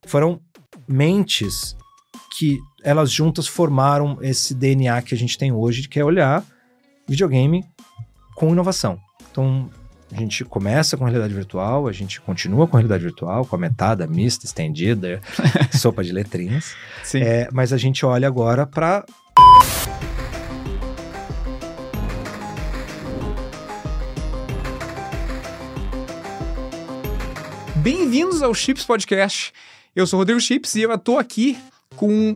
foram mentes que elas juntas formaram esse DNA que a gente tem hoje, que é olhar videogame com inovação. Então, a gente começa com realidade virtual, a gente continua com realidade virtual, com a metada, mista, estendida, sopa de letrinhas. Sim. Mas a gente olha agora para... Bem-vindos ao Chips Podcast. Eu sou o Rodrigo Chips e eu estou aqui com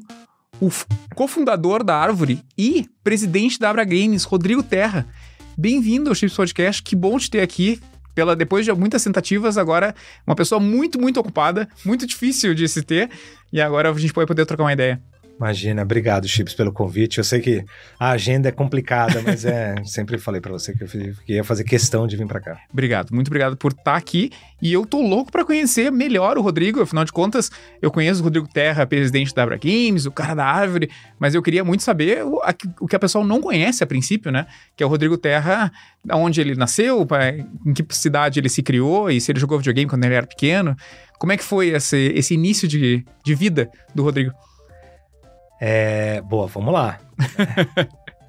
o cofundador da Árvore e presidente da Abra Games, Rodrigo Terra. Bem-vindo ao Chips Podcast, que bom te ter aqui. Depois de muitas tentativas, agora uma pessoa muito, muito ocupada, muito difícil de se ter, e agora a gente vai poder trocar uma ideia. Imagina, obrigado, Chips, pelo convite. Eu sei que a agenda é complicada, mas sempre falei pra você que eu ia fazer questão de vir pra cá. Obrigado, muito obrigado por estar aqui. E eu tô louco pra conhecer melhor o Rodrigo. Afinal de contas, eu conheço o Rodrigo Terra, presidente da Abra Games, o cara da Árvore, mas eu queria muito saber o que a pessoa não conhece a princípio, né? Que é o Rodrigo Terra, onde ele nasceu, em que cidade ele se criou e se ele jogou videogame quando ele era pequeno. Como é que foi esse início de vida do Rodrigo? Boa, vamos lá.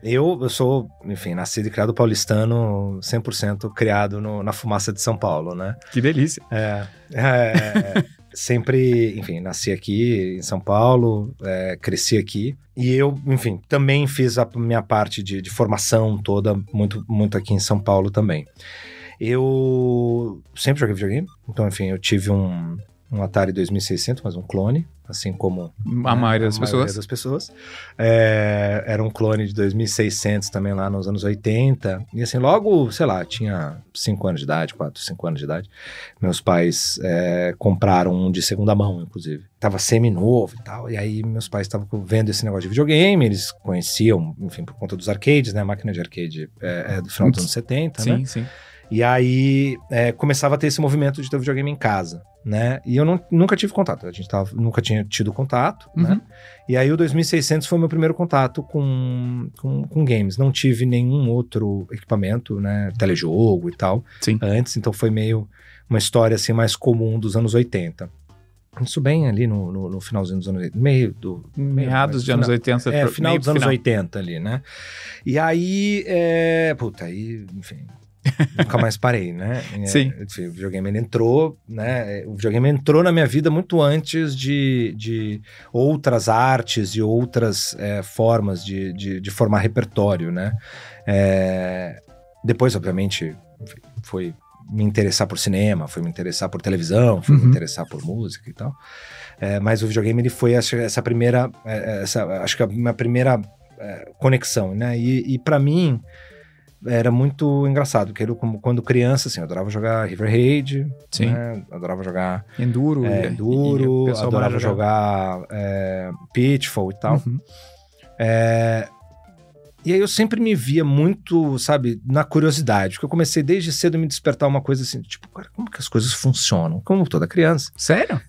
Eu sou, enfim, nascido e criado paulistano, 100% criado na fumaça de São Paulo, né? Que delícia. Sempre, enfim, nasci aqui em São Paulo, cresci aqui. E eu, enfim, também fiz a minha parte de formação toda muito, muito aqui em São Paulo também. Eu sempre joguei videogame, então, enfim, eu tive um Atari 2600, mas um clone, assim como a maioria das pessoas. Era um clone de 2600 também lá nos anos 80. E assim, logo, sei lá, tinha 5 anos de idade, 4, 5 anos de idade. Meus pais compraram um de segunda mão, inclusive. Tava semi-novo e tal. E aí meus pais estavam vendo esse negócio de videogame. Eles conheciam, enfim, por conta dos arcades, né? A máquina de arcade do final dos anos 70, né? Sim, sim. E aí começava a ter esse movimento de ter videogame em casa, né? E eu nunca tive contato, nunca tinha tido contato, né? E aí o 2600 foi o meu primeiro contato com games. Não tive nenhum outro equipamento, né? Telejogo e tal, sim, antes. Então foi meio uma história assim mais comum dos anos 80. Isso bem ali no finalzinho dos anos 80, meados de anos 80. Final dos anos 80 ali, né? E aí, enfim... Nunca mais parei, né? Sim. Enfim, o videogame ele entrou, né? O videogame entrou na minha vida muito antes de outras artes e outras formas de formar repertório, né? Depois, obviamente, foi me interessar por cinema, foi me interessar por televisão, foi me interessar por música e tal. Mas o videogame ele foi essa primeira, acho que a minha primeira conexão, né? E para mim era muito engraçado, porque eu, quando criança, assim, eu adorava jogar River Raid, sim, né? Adorava jogar Enduro, adorava jogar Pitfall e tal. E aí eu sempre me via muito, sabe, na curiosidade, porque eu comecei desde cedo a me despertar uma coisa assim, tipo, cara, como que as coisas funcionam? Como toda criança. Sério?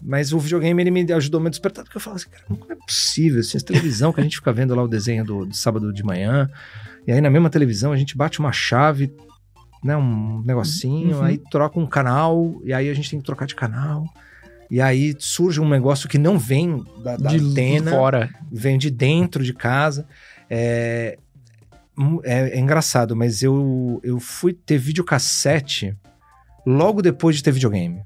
Mas o videogame, ele me ajudou a me despertar, porque eu falava assim, cara, como é possível, assim, essa televisão que a gente fica vendo lá o desenho do sábado de manhã, e aí na mesma televisão a gente bate uma chave, né, um negocinho, aí troca um canal, e aí a gente tem que trocar de canal, e aí surge um negócio que não vem da antena, fora, vem de dentro de casa. É engraçado, mas eu fui ter videocassete logo depois de ter videogame.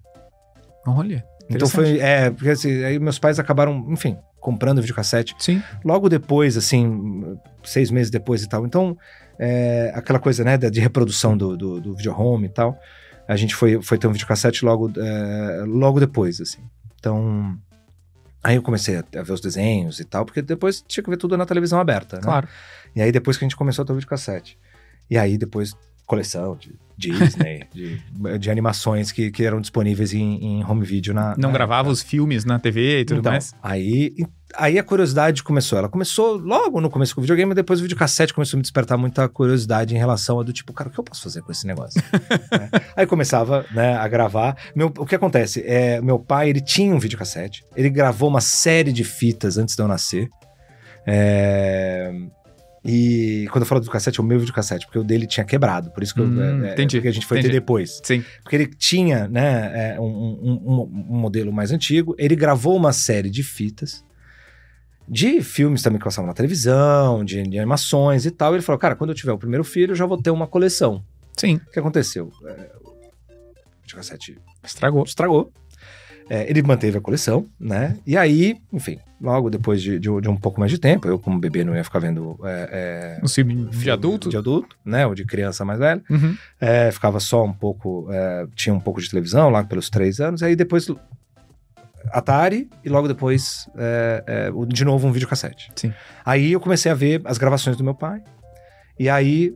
Olha, então foi, porque assim, aí meus pais acabaram, enfim, comprando videocassete. Sim. Logo depois, assim, 6 meses depois e tal. Então, aquela coisa, né, de reprodução do videohome e tal, a gente foi ter um videocassete logo depois, assim. Então, aí eu comecei a ver os desenhos e tal, porque depois tinha que ver tudo na televisão aberta, né? Claro. E aí depois que a gente começou a ter o videocassete. E aí depois coleção de Disney, de animações que eram disponíveis em home video. Não gravava os filmes na TV e tudo então, mais? Aí a curiosidade começou. Ela começou logo no começo com o videogame, depois o videocassete começou a me despertar muita curiosidade em relação a do tipo, cara, o que eu posso fazer com esse negócio? Aí começava, né, a gravar. O que acontece? Meu pai, ele tinha um videocassete, ele gravou uma série de fitas antes de eu nascer. E quando eu falo do videocassete, é o meu videocassete, porque o dele tinha quebrado, por isso que entendi. porque a gente foi ter depois. Sim. Porque ele tinha, né, um modelo mais antigo, ele gravou uma série de fitas, de filmes também que passavam na televisão, de animações e tal, e ele falou, cara, quando eu tiver o primeiro filho, eu já vou ter uma coleção. Sim. O que aconteceu? O videocassete Estragou. Ele manteve a coleção, né? E aí, enfim, logo depois de um pouco mais de tempo, eu como bebê não ia ficar vendo um filme de adulto? De adulto, né? Ou de criança mais velha. Uhum. Ficava só um pouco, tinha um pouco de televisão lá pelos 3 anos, aí depois Atari e logo depois de novo um videocassete. Sim. Aí eu comecei a ver as gravações do meu pai. E aí,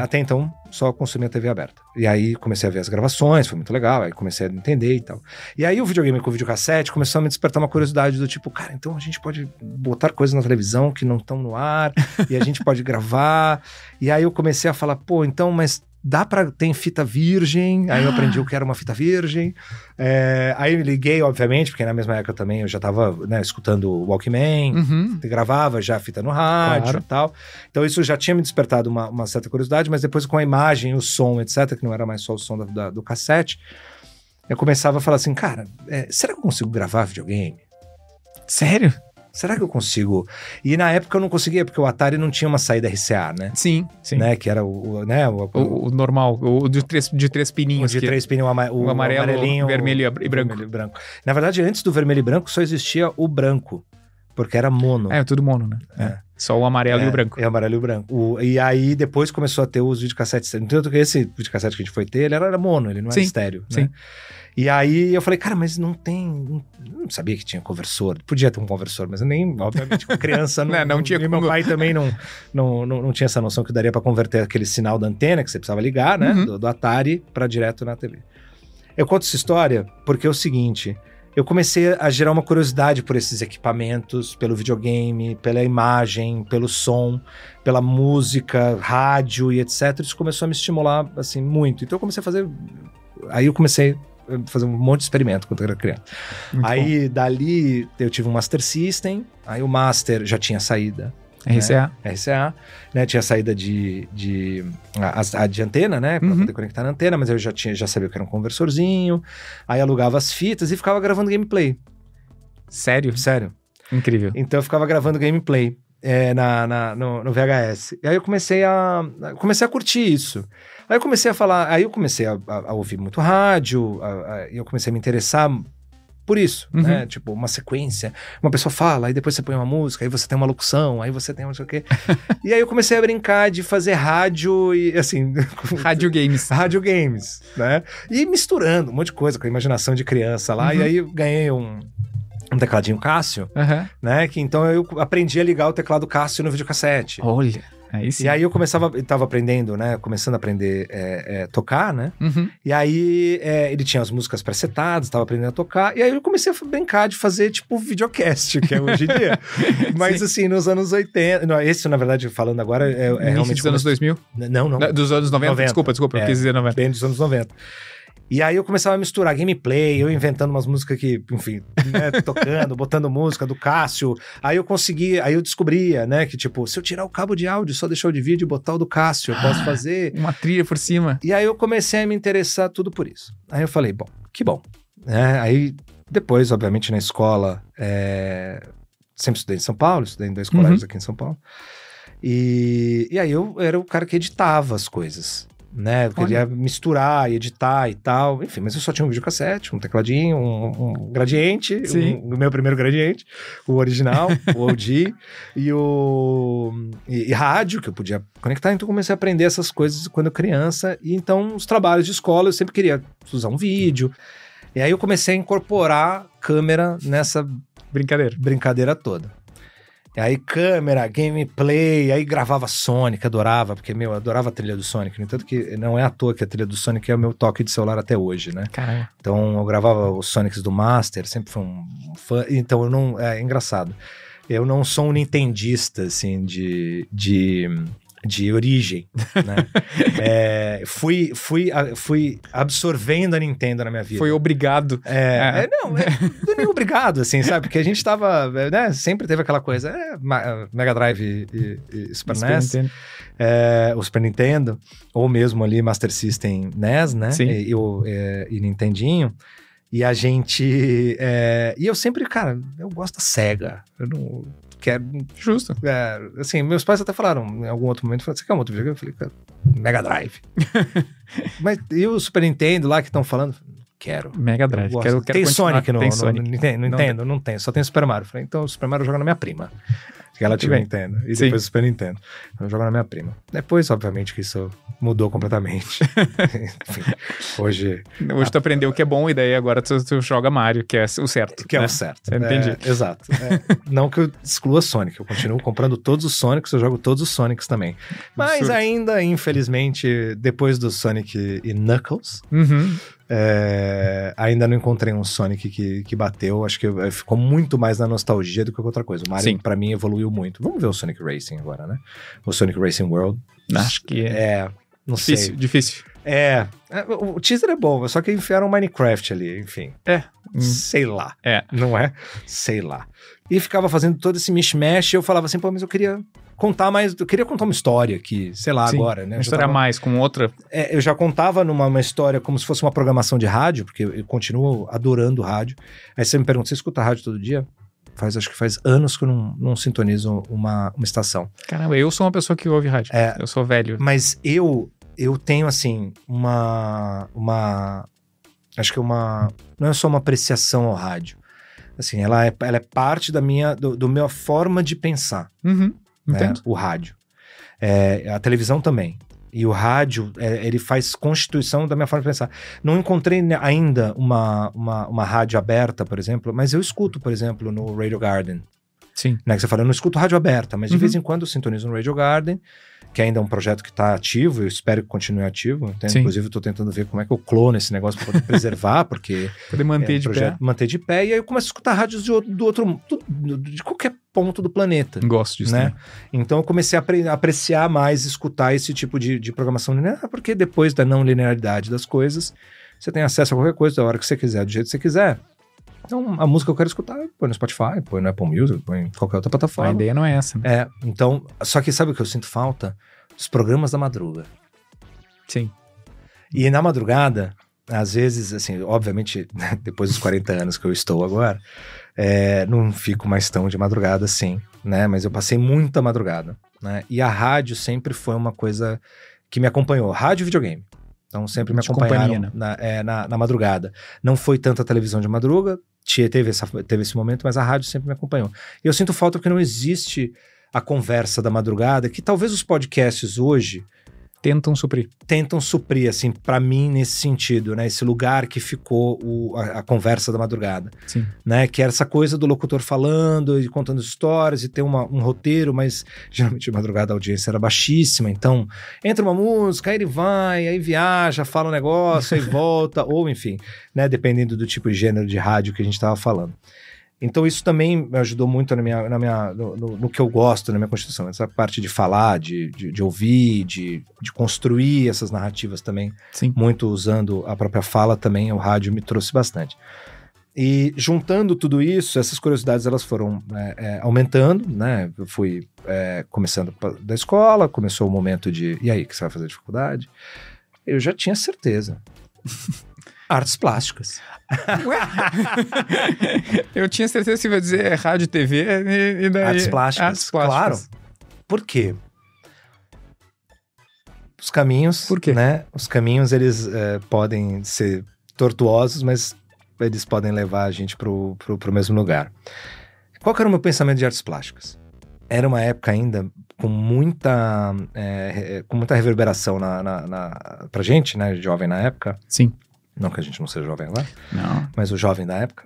até então, só consumia TV aberta. E aí comecei a ver as gravações, foi muito legal, aí comecei a entender e tal. E aí o videogame com o videocassete começou a me despertar uma curiosidade do tipo, cara, então a gente pode botar coisas na televisão que não estão no ar, e a gente pode gravar. E aí eu comecei a falar, pô, então, mas dá pra ter fita virgem? Aí eu aprendi o que era uma fita virgem. Aí eu liguei, obviamente, porque na mesma época também eu já tava, né, escutando o Walkman, gravava já a fita no rádio e tal. Então isso já tinha me despertado uma certa curiosidade, mas depois com a imagem, o som, etc., que não era mais só o som do cassete, eu começava a falar assim, cara, será que eu consigo gravar videogame? Sério? Será que eu consigo? E na época eu não conseguia, porque o Atari não tinha uma saída RCA, né? Sim. Né? Que era o normal, o de três pininhos. O de 3 pininhos, o amarelo, vermelho e branco. Vermelho e branco. Na verdade, antes do vermelho e branco, só existia o branco, porque era mono. Tudo mono, né? Só o amarelo e o branco. O amarelo e o branco. E aí, depois começou a ter os videocassetes. Tanto que esse videocassete que a gente foi ter, ele era mono, ele não era estéreo. Sim. Né? E aí eu falei, cara, mas não tem... Eu não sabia que tinha conversor. Podia ter um conversor, mas eu nem, obviamente, com criança... não tinha como... Meu pai também não tinha essa noção que daria pra converter aquele sinal da antena que você precisava ligar, né? Do Atari pra direto na TV. Eu conto essa história porque é o seguinte... Eu comecei a gerar uma curiosidade por esses equipamentos, pelo videogame, pela imagem, pelo som, pela música, rádio e etc. Isso começou a me estimular, assim, muito. Então eu comecei a fazer... Aí eu comecei a fazer um monte de experimento quando eu era criança. Muito aí, bom. Dali, eu tive um Master System. Aí o Master já tinha saída. RCA. Né? RCA, né? Tinha saída de antena, né? Pra poder conectar na antena, mas eu já sabia que era um conversorzinho. Aí alugava as fitas e ficava gravando gameplay. Sério? Sério. Incrível. Então eu ficava gravando gameplay no VHS. E aí eu comecei a curtir isso. Aí eu comecei a falar, aí eu comecei a ouvir muito rádio, e eu comecei a me interessar por isso, né? Tipo, uma sequência, uma pessoa fala, aí depois você põe uma música, aí você tem uma locução, aí você tem não sei o quê. E aí eu comecei a brincar de fazer rádio e, assim... Rádio games, né? E misturando um monte de coisa com a imaginação de criança lá. E aí eu ganhei um tecladinho Cássio, né? Que então eu aprendi a ligar o teclado Cássio no videocassete. Olha... Aí sim. E aí eu tava aprendendo, né? Começando a aprender tocar, né? E aí ele tinha as músicas pré-setadas, tava aprendendo a tocar. E aí eu comecei a brincar de fazer, tipo, videocast, que é hoje em dia. Mas assim, nos anos 80... Não, esse, na verdade, falando agora, é realmente... dos anos 2000? Não. Dos anos 90? Desculpa, eu quis dizer 90. Bem dos anos 90. E aí eu começava a misturar gameplay, eu inventando umas músicas que, enfim, né, tocando, botando música do Cássio. Aí eu descobria, né, que tipo, se eu tirar o cabo de áudio, só deixar o de vídeo e botar o do Cássio, eu posso fazer. Uma trilha por cima. E aí eu comecei a me interessar tudo por isso. Aí eu falei, bom, que bom. Aí depois, obviamente, na escola, sempre estudei em São Paulo, estudei em 2 colégios aqui em São Paulo. E aí eu era o cara que editava as coisas. Né? Eu queria misturar e editar e tal. Enfim, mas eu só tinha um videocassete, um tecladinho, um gradiente, o meu primeiro gradiente, o original, o OG, e rádio, que eu podia conectar. Então eu comecei a aprender essas coisas quando eu criança. E então, os trabalhos de escola, eu sempre queria usar um vídeo. E aí eu comecei a incorporar câmera nessa brincadeira toda. E aí câmera, gameplay, aí gravava Sonic, adorava, porque, eu adorava a trilha do Sonic. No entanto que não é à toa que a trilha do Sonic é o meu toque de celular até hoje, né? Caramba. Então eu gravava os Sonics do Master, sempre fui um fã. Então eu não... É engraçado. Eu não sou um nintendista, assim, de origem, né? Fui absorvendo a Nintendo na minha vida. Foi obrigado. Não é nem obrigado, assim, sabe? Porque a gente tava, né? Sempre teve aquela coisa, Mega Drive e Super NES, o Super Nintendo, ou mesmo ali Master System NES, né? Sim. E Nintendinho. E a gente... e eu sempre, cara, eu gosto da Sega. Eu não quero... Justo. Assim, meus pais até falaram, em algum outro momento, você quer um outro videogame? Eu falei, cara, Mega Drive. Mas e o Super Nintendo lá que estão falando? Quero. Mega Drive. Quero tem Sonic no Sonic. Nintendo? Não tem, só tem Super Mario. Eu falei, então o Super Mario joga na minha prima. Que ela tinha Nintendo. E depois o Super Nintendo. Eu jogo na minha prima. Depois, obviamente, que isso mudou completamente. Enfim, hoje tu aprendeu o que é bom e daí agora tu joga Mario, que é o certo. Que é o certo. Entendi. Exato. Não que eu exclua Sonic. Eu continuo comprando todos os Sonics, eu jogo todos os Sonics também. Mas absurdo. ainda, infelizmente, depois do Sonic e Knuckles... ainda não encontrei um Sonic que bateu. Acho que ficou muito mais na nostalgia do que outra coisa. O Mario, pra mim, evoluiu muito. Vamos ver o Sonic Racing agora, né? O Sonic Racing World. Acho que não difícil, sei. Difícil. O teaser é bom, só que enfiaram um Minecraft ali, enfim. Sei lá. Não é? Sei lá. E ficava fazendo todo esse mishmash e eu falava assim, pô, mas eu queria contar mais, eu queria contar uma história que, sei lá, agora, né? Uma história a mais, com outra... eu já contava numa história como se fosse uma programação de rádio, porque eu continuo adorando rádio. Aí você me pergunta, você escuta rádio todo dia? Acho que faz anos que eu não sintonizo uma estação. Caramba, eu sou uma pessoa que ouve rádio. Eu sou velho. Mas eu tenho, assim, acho que não é só uma apreciação ao rádio. Assim, ela é parte da minha forma de pensar. Entendo. O rádio. A televisão também. E o rádio, ele faz constituição da minha forma de pensar. Não encontrei ainda uma rádio aberta, por exemplo, mas eu escuto, por exemplo, no Radio Garden. Sim. Né, que você fala, eu não escuto rádio aberta, mas de vez em quando eu sintonizo no Radio Garden, que ainda é um projeto que está ativo, eu espero que continue ativo. Então, inclusive, eu estou tentando ver como é que eu clono esse negócio para poder preservar, porque... Poder manter de pé. Manter de pé, e aí eu começo a escutar rádios de qualquer ponto do planeta. Gosto disso, né? Então eu comecei a apreciar mais, escutar esse tipo de programação linear, porque depois da não linearidade das coisas, você tem acesso a qualquer coisa da hora que você quiser, do jeito que você quiser. Então, a música que eu quero escutar, põe no Spotify, põe no Apple Music, põe em qualquer outra plataforma. A ideia não é essa, né? Então, só que sabe o que eu sinto falta? Os programas da madruga. Sim. E na madrugada, às vezes, assim, obviamente, depois dos 40 anos que eu estou agora, não fico mais tão de madrugada assim, né? Mas eu passei muita madrugada, né? E a rádio sempre foi uma coisa que me acompanhou. Rádio e videogame. Então sempre me acompanharam na madrugada. Não foi tanta televisão de madruga, teve esse momento, mas a rádio sempre me acompanhou. E eu sinto falta porque não existe a conversa da madrugada, que talvez os podcasts hoje tentam suprir, assim, pra mim, nesse sentido, né? Esse lugar que ficou a conversa da madrugada. Sim. Né? Que era essa coisa do locutor falando e contando histórias e ter um roteiro, mas geralmente de madrugada a audiência era baixíssima, então entra uma música, aí ele vai, aí viaja, fala um negócio, aí volta, ou enfim, né? Dependendo do tipo de gênero de rádio que a gente tava falando. Então isso também me ajudou muito no que eu gosto, na minha constituição. Essa parte de falar, de ouvir, de construir essas narrativas também. Sim. Muito usando a própria fala também, o rádio me trouxe bastante. E juntando tudo isso, essas curiosidades elas foram aumentando, né? Eu fui começando da escola, começou o momento de... E aí, o que você vai fazer de faculdade? Eu já tinha certeza. Artes plásticas. Ué? Eu tinha certeza que você ia dizer rádio e TV e daí... Artes plásticas, claro. Por quê? Os caminhos... Por quê? Né? Os caminhos, eles podem ser tortuosos, mas eles podem levar a gente pro mesmo lugar. Qual que era o meu pensamento de artes plásticas? Era uma época ainda com muita reverberação pra gente, né? Jovem na época. Sim. Não que a gente não seja jovem agora. Não. Mas o jovem da época.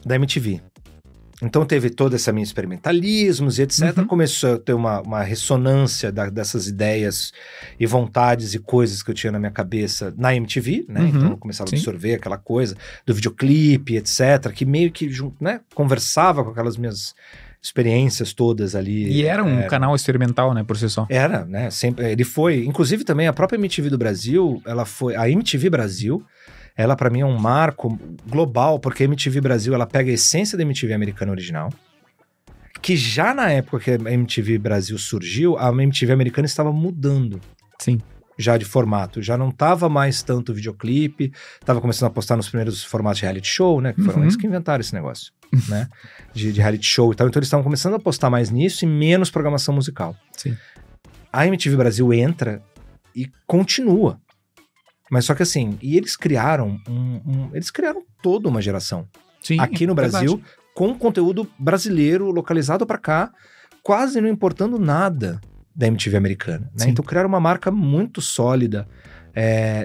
Da MTV. Então teve todo esse minha experimentalismos e etc. Começou a ter uma ressonância dessas ideias e vontades e coisas que eu tinha na minha cabeça na MTV, né? Então eu começava a absorver aquela coisa do videoclipe, etc. Que meio que, né, conversava com aquelas minhas experiências todas ali. E era um canal experimental, né, por si só. Era, né? Sempre, ele foi. Inclusive também a própria MTV do Brasil, ela foi. A MTV Brasil, ela pra mim é um marco global, porque a MTV Brasil, ela pega a essência da MTV americana original, que já na época que a MTV Brasil surgiu, a MTV americana estava mudando. Sim. Já de formato, já não tava mais tanto videoclipe, tava começando a postar nos primeiros formatos de reality show, né? Que foram eles que inventaram esse negócio, né? De reality show e tal. Então eles estavam começando a postar mais nisso e menos programação musical. Sim. A MTV Brasil entra e continua. Mas só que assim, e eles criaram eles criaram toda uma geração. Sim, aqui no Brasil, verdade. com conteúdo brasileiro, localizado pra cá, quase não importando nada da MTV americana, né? Sim. Então criaram uma marca muito sólida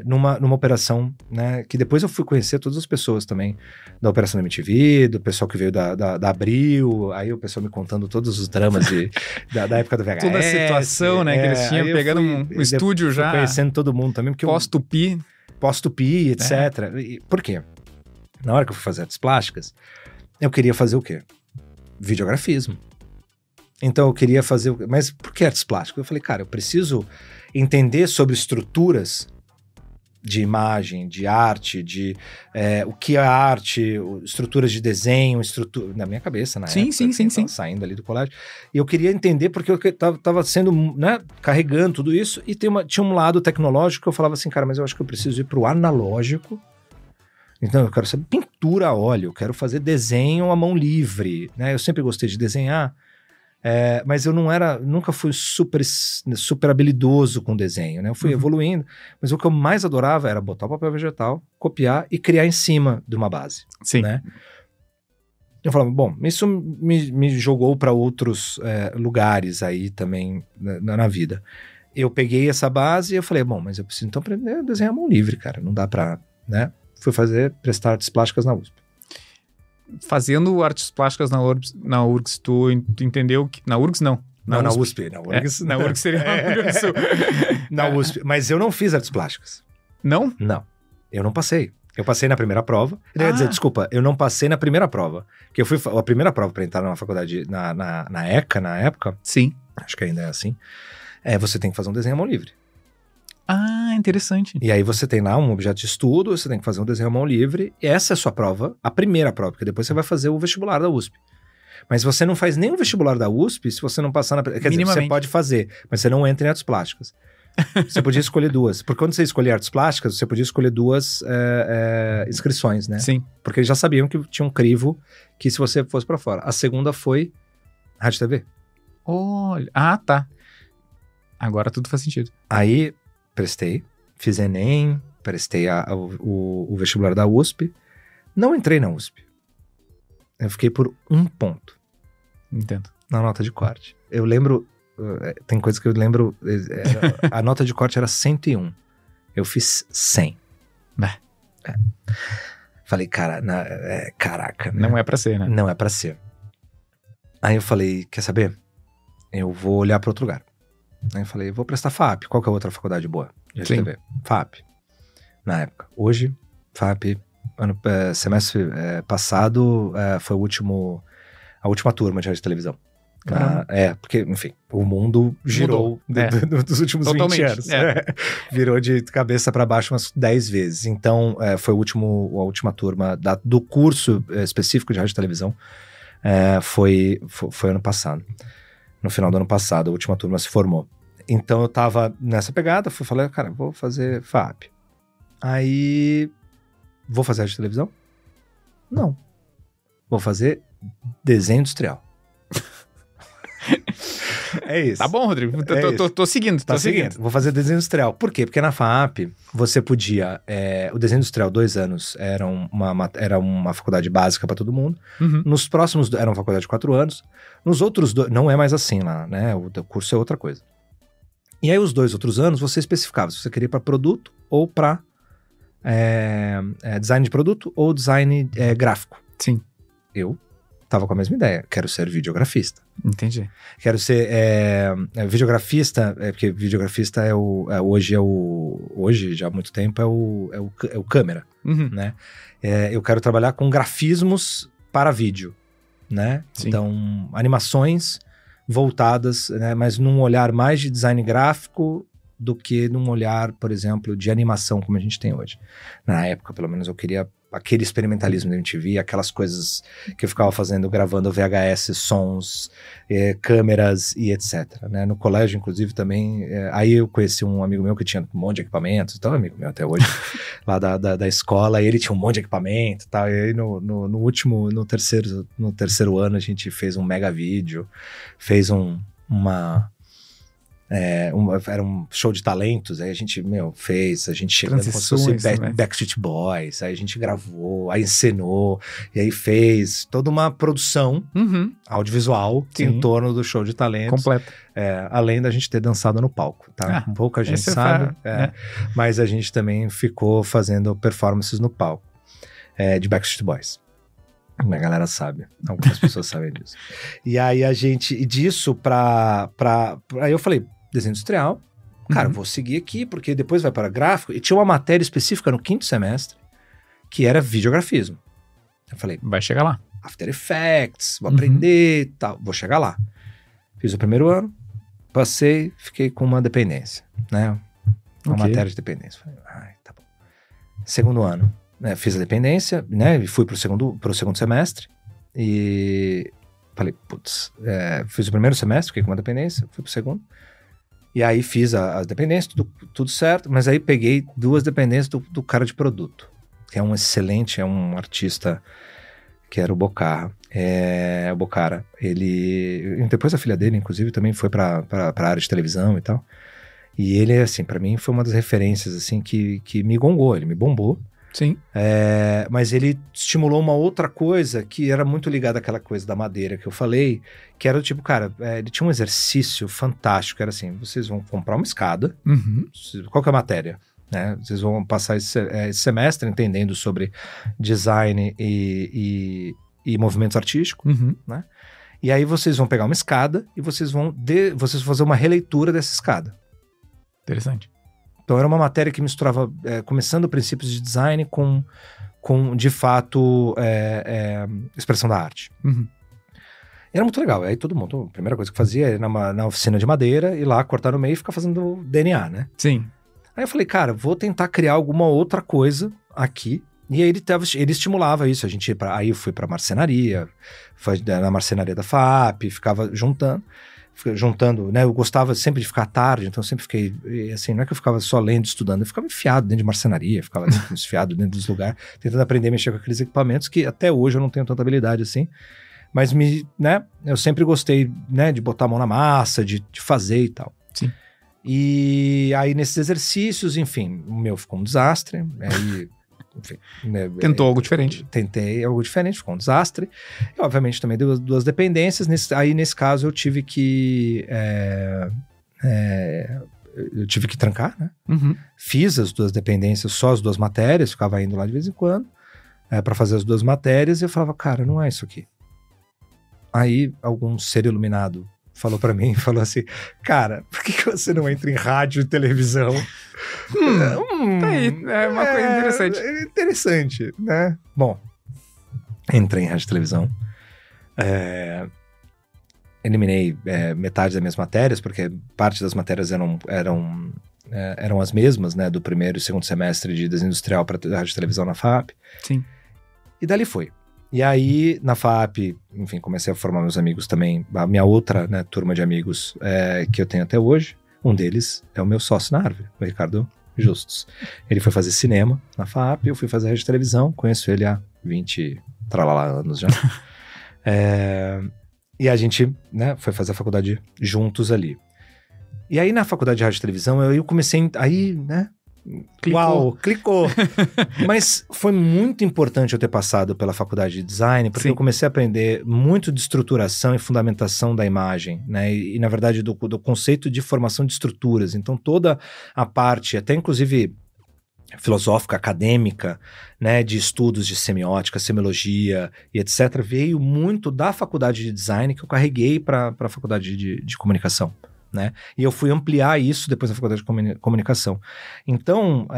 numa operação, né? Que depois eu fui conhecer todas as pessoas também da operação da MTV, do pessoal que veio da Abril, aí o pessoal me contando todos os dramas da época do VHS. Toda a situação, né, que eles tinham, pegando um estúdio já. Conhecendo todo mundo também. Pós-Tupi. Pós-Tupi, etc. Por quê? Na hora que eu fui fazer artes plásticas, eu queria fazer o quê? Videografismo. Então eu queria fazer... Mas por que artes plásticas? Eu falei, cara, eu preciso entender sobre estruturas de imagem, de arte, de o que é arte, estruturas de desenho, na minha cabeça, na época. Sim. Saindo ali do colégio. E eu queria entender porque eu tava sendo, né, carregando tudo isso e tinha um lado tecnológico que eu falava assim, cara, mas eu acho que eu preciso ir pro analógico. Então eu quero saber pintura a óleo, eu quero fazer desenho à mão livre, né? Eu sempre gostei de desenhar. Mas eu nunca fui super habilidoso com desenho, né? Eu fui evoluindo, mas o que eu mais adorava era botar o papel vegetal, copiar e criar em cima de uma base. Sim. Né? Eu falava, bom, isso me jogou para outros lugares aí também na vida. Eu peguei essa base e eu falei, bom, mas eu preciso então aprender a desenhar à mão livre, cara, não dá pra, né? Fui prestar artes plásticas na USP. Fazendo artes plásticas na URGS, tu entendeu que... Na URGS, não. Na USP. Na URGS, na URGS seria na Rio Grande do Sul. Na USP. Mas eu não fiz artes plásticas. Não? Não. Eu não passei. Eu passei na primeira prova. Quer dizer, desculpa, eu não passei na primeira prova. Que eu fui... A primeira prova para entrar na faculdade, na ECA, na época... Sim. Acho que ainda é assim. Você tem que fazer um desenho à mão livre. Ah, interessante. E aí você tem lá um objeto de estudo, você tem que fazer um desenho à mão livre, e essa é a sua prova, a primeira prova, porque depois você vai fazer o vestibular da USP. Mas você não faz nem o vestibular da USP se você não passar na... Quer dizer, você pode fazer, mas você não entra em artes plásticas. Você podia escolher duas. Porque quando você escolhia artes plásticas, você podia escolher duas inscrições, né? Sim. Porque eles já sabiam que tinha um crivo que se você fosse pra fora. A segunda foi Rádio TV. Olha, tá. Agora tudo faz sentido. Aí... prestei, fiz Enem, prestei o vestibular da USP, não entrei na USP. Eu fiquei por 1 ponto. Entendo. Na nota de corte. Eu lembro, tem coisa que eu lembro, a nota de corte era 101. Eu fiz 100. Falei, cara, caraca. Né? Não é pra ser, né? Não é pra ser. Aí eu falei, quer saber? Eu vou olhar pra outro lugar. Aí eu falei, vou prestar FAP. Qual que é a outra faculdade boa de TV? FAP. Na época. Hoje, FAP, semestre passado, foi a última turma de rádio e televisão. Porque, enfim, o mundo girou dos últimos Totalmente. 20 anos. Virou de cabeça para baixo umas 10 vezes. Então, foi a última turma do curso específico de rádio e televisão. Foi ano passado. No final do ano passado, a última turma se formou. Então eu tava nessa pegada, falei, cara, vou fazer FAP. Aí, vou fazer rádio e televisão? Não. Vou fazer desenho industrial. É isso. Tá bom, Rodrigo. Tô seguindo. Tá seguindo. Vou fazer desenho industrial. Por quê? Porque na FAP, você podia... o desenho industrial, 2 anos, era uma faculdade básica para todo mundo. Uhum. Nos próximos, era uma faculdade de 4 anos. Nos outros, não é mais assim lá, né? O curso é outra coisa. E aí, os 2 outros anos, você especificava se você queria ir para produto ou para design de produto ou design gráfico. Sim. Eu tava com a mesma ideia. Quero ser videografista. Entendi. Quero ser videografista, porque videografista hoje, já há muito tempo, é o câmera, Uhum. né? Eu quero trabalhar com grafismos para vídeo. né? Sim. Então, animações voltadas, né? Mas num olhar mais de design gráfico do que num olhar, por exemplo, de animação como a gente tem hoje. Na época, pelo menos, eu queria aquele experimentalismo da MTV, aquelas coisas que eu ficava fazendo, gravando VHS, sons, câmeras e etc. Né? No colégio, inclusive, também, aí eu conheci um amigo meu que tinha um monte de equipamentos, então amigo meu até hoje, lá da escola, e ele tinha um monte de equipamento e tal, e aí no terceiro ano a gente fez um mega vídeo, fez era um show de talentos, aí a gente, fez, a gente chegando como se fosse Backstreet Boys, aí a gente gravou, aí encenou, e aí fez toda uma produção audiovisual em torno do show de talentos. Completo. Além da gente ter dançado no palco, tá? Pouca gente sabe, mas a gente também ficou fazendo performances no palco, de Backstreet Boys. A galera sabe, algumas pessoas sabem disso. E aí disso aí eu falei, desenho industrial, cara, vou seguir aqui, porque depois vai para gráfico, e tinha uma matéria específica no 5º semestre, que era videografismo. Eu falei, vai chegar lá. After Effects, vou aprender e tal, vou chegar lá. Fiz o primeiro ano, passei, fiquei com uma dependência, né? Uma matéria de dependência. Falei, tá bom. Segundo ano, né, fiz a dependência, né, e fui pro segundo semestre, e falei, fiz o primeiro semestre, fiquei com uma dependência, fui pro segundo, e aí fiz as dependências, tudo certo, mas aí peguei 2 dependências do cara de produto, que é um artista, que era o Bocara. O Bocara, depois a filha dele, inclusive, também foi pra área de televisão e tal, e ele, assim, pra mim foi uma das referências, assim, que me gongou, ele me bombou. Sim. Mas ele estimulou uma outra coisa que era muito ligada àquela coisa da madeira que eu falei, que era do tipo, cara, ele tinha um exercício fantástico, era assim, vocês vão comprar uma escada, qual que é a matéria? Né? Vocês vão passar esse semestre entendendo sobre design e movimentos artísticos, né? E aí vocês vão pegar uma escada e vocês vão fazer uma releitura dessa escada. Interessante. Então era uma matéria que misturava, começando princípios de design com de fato, expressão da arte. E era muito legal. Aí todo mundo, a primeira coisa que fazia era na oficina de madeira, ir lá, cortar no meio e ficar fazendo DNA, né? Sim. Aí eu falei, cara, vou tentar criar alguma outra coisa aqui. E aí ele estimulava isso. Aí eu fui pra marcenaria, foi na marcenaria da FAP, ficava juntando, né, eu gostava sempre de ficar à tarde, então eu sempre fiquei, assim, não é que eu ficava só lendo, estudando, eu ficava enfiado dentro de marcenaria, ficava enfiado dentro dos lugares, tentando aprender a mexer com aqueles equipamentos que até hoje eu não tenho tanta habilidade assim, mas eu sempre gostei, né, de botar a mão na massa, de fazer e tal. Sim. E aí nesses exercícios, enfim, o meu ficou um desastre, aí... Enfim, tentou algo diferente. Tentei algo diferente, ficou um desastre. E, obviamente, também deu 2 dependências. Nesse caso, eu tive que... eu tive que trancar, né? Fiz as 2 dependências, só as 2 matérias, ficava indo lá de vez em quando, para fazer as 2 matérias, e eu falava, cara, não é isso aqui. Aí, algum ser iluminado falou pra mim, falou assim, cara, por que você não entra em rádio e televisão? Tá aí, é uma coisa interessante. Interessante, né? Bom, entrei em rádio e televisão, eliminei metade das minhas matérias, porque parte das matérias eram as mesmas, né, do primeiro e segundo semestre de desenho industrial para rádio e televisão na FAP. Sim. E dali foi. E aí, na FAP, enfim, comecei a formar meus amigos também, a minha outra, né, turma de amigos que eu tenho até hoje. Um deles é o meu sócio na Árvore, o Ricardo Justus. Ele foi fazer cinema na FAP, eu fui fazer rádio e televisão, conheço ele há 20 anos já. E a gente, né, foi fazer a faculdade juntos ali. E aí, na faculdade de rádio e televisão, eu comecei, aí, né, clicou. Mas foi muito importante eu ter passado pela faculdade de design, porque eu comecei a aprender muito de estruturação e fundamentação da imagem, né? E na verdade, do conceito de formação de estruturas. Então, toda a parte, até inclusive filosófica, acadêmica, né, de estudos de semiótica, semiologia e etc., veio muito da faculdade de design que eu carreguei para a faculdade de comunicação. né? E eu fui ampliar isso depois da faculdade de comunicação. Então,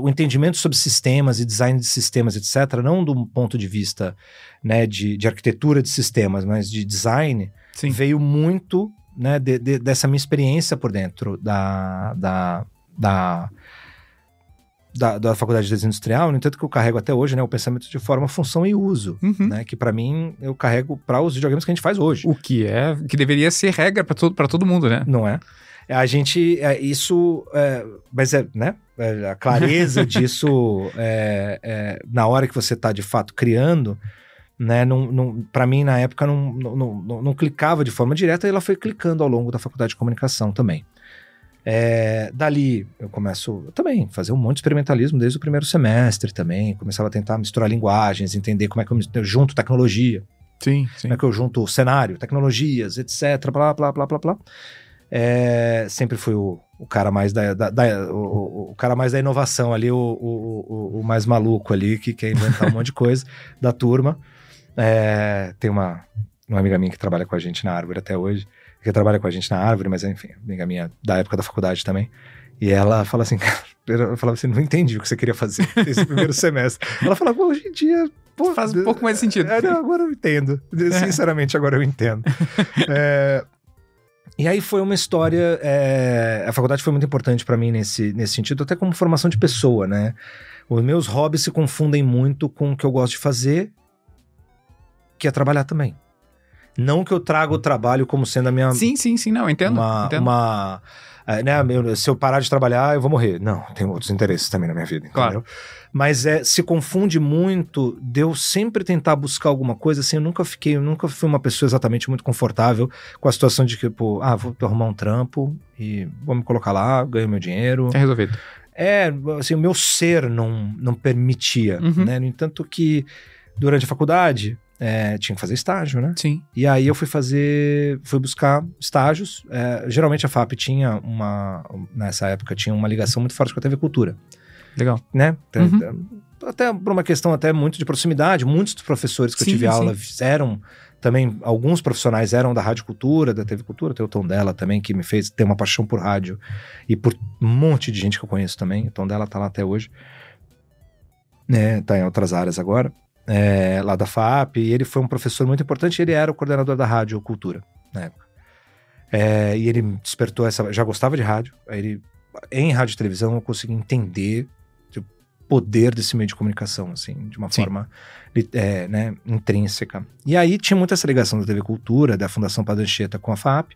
o entendimento sobre sistemas e design de sistemas, etc., não do ponto de vista, né, de arquitetura de sistemas, mas de design, Sim. veio muito, né, dessa minha experiência por dentro da faculdade de desenho industrial. No entanto, que eu carrego até hoje, né, o pensamento de forma, função e uso, né, que para mim eu carrego para os videogames que a gente faz hoje. O que deveria ser regra para todo mundo, né? Não é? A gente, mas né, a clareza disso na hora que você está de fato criando, né, para mim na época não clicava de forma direta, e ela foi clicando ao longo da faculdade de comunicação também. Dali eu começo também a fazer um monte de experimentalismo desde o primeiro semestre também, começava a tentar misturar linguagens, entender como é que eu junto tecnologia, Sim. como é que eu junto cenário, tecnologias, etc, blá, blá, blá, blá, blá. Sempre fui o cara mais o cara mais da inovação ali, o mais maluco ali, que quer inventar um monte de coisa da turma. Tem uma amiga minha que trabalha com a gente na Árvore até hoje, que trabalha com a gente na Árvore, mas enfim, amiga minha da época da faculdade também. E ela fala assim, eu falava assim, não entendi o que você queria fazer nesse primeiro semestre. Ela fala, hoje em dia... Pô, faz um pouco mais sentido. Agora eu entendo. Sinceramente, agora eu entendo. E aí foi uma história... a faculdade foi muito importante pra mim nesse sentido, até como formação de pessoa, né? Os meus hobbies se confundem muito com o que eu gosto de fazer, que é trabalhar também. Não que eu traga o trabalho como sendo a minha... Sim, não, eu entendo. Né, se eu parar de trabalhar, eu vou morrer. Não, tem outros interesses também na minha vida, entendeu? Claro. Mas se confunde muito de eu sempre tentar buscar alguma coisa, assim, eu nunca fui uma pessoa exatamente muito confortável com a situação de que, vou arrumar um trampo e vou me colocar lá, ganho meu dinheiro. É resolvido. Assim, o meu ser não permitia, né? No entanto que, durante a faculdade... tinha que fazer estágio, né? Sim. E aí eu fui buscar estágios. Geralmente a FAP tinha nessa época, tinha uma ligação muito forte com a TV Cultura. Legal. Né? Até por uma questão até muito de proximidade. Muitos dos professores que eu tive aula eram também, alguns profissionais eram da Rádio Cultura, da TV Cultura. Tem o Tom Della também, que me fez ter uma paixão por rádio. E por um monte de gente que eu conheço também. O Tom Della tá lá até hoje. Tá em outras áreas agora. Lá da FAP, e ele foi um professor muito importante. Ele era o coordenador da Rádio Cultura na época, e ele me despertou já gostava de rádio. Aí em rádio e televisão eu consegui entender o poder desse meio de comunicação, assim, de uma forma né, intrínseca. E aí tinha muita essa ligação da TV Cultura, da Fundação Padre Anchieta com a FAP,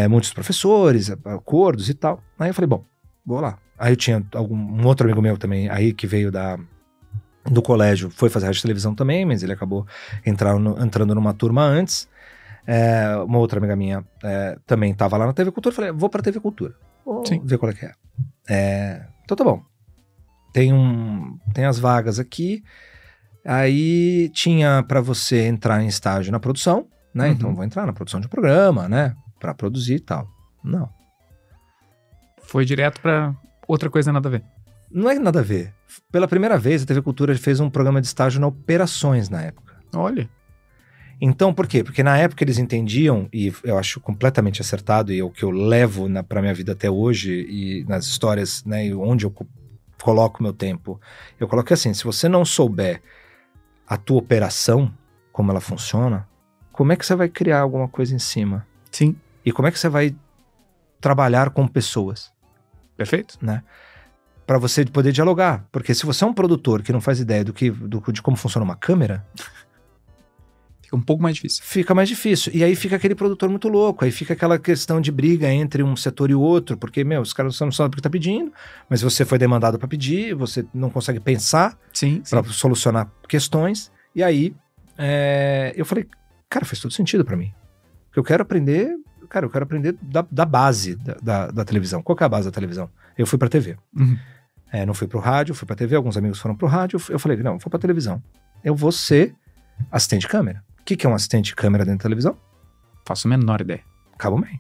muitos professores, acordos e tal. Aí eu falei, bom, vou lá. Aí eu tinha um outro amigo meu também aí que veio do colégio, foi fazer rádio e televisão também, mas ele acabou entrando numa turma antes. Uma outra amiga minha também estava lá na TV Cultura. Falei, vou pra TV Cultura, vou ver qual é que é. Então tá bom, tem as vagas aqui. Aí tinha pra você entrar em estágio na produção, né? Então vou entrar na produção de um programa, né? Pra produzir e tal. Não. Foi direto pra outra coisa nada a ver. Não é nada a ver. Pela primeira vez, a TV Cultura fez um programa de estágio na Operações na época. Olha. Então, por quê? Porque na época eles entendiam, e eu acho completamente acertado, e é o que eu levo pra minha vida até hoje, e nas histórias, né, e onde eu coloco meu tempo. Eu coloco assim, se você não souber a tua operação, como ela funciona, como é que você vai criar alguma coisa em cima? Sim. E como é que você vai trabalhar com pessoas? Perfeito. Né? Para você poder dialogar. Porque se você é um produtor que não faz ideia de como funciona uma câmera, fica um pouco mais difícil. Fica mais difícil. E aí fica aquele produtor muito louco. Aí fica aquela questão de briga entre um setor e o outro. Porque, os caras não sabem o que tá pedindo, mas você foi demandado para pedir, você não consegue pensar para solucionar questões. E aí, eu falei, cara, faz todo sentido para mim. Porque eu quero aprender da base da televisão. Qual que é a base da televisão? Eu fui pra TV. Não fui pro rádio, fui pra TV, alguns amigos foram pro rádio. Eu falei, não, eu vou pra televisão. Eu vou ser assistente de câmera. O que é um assistente de câmera dentro da televisão? Faço a menor ideia. Cabo Man.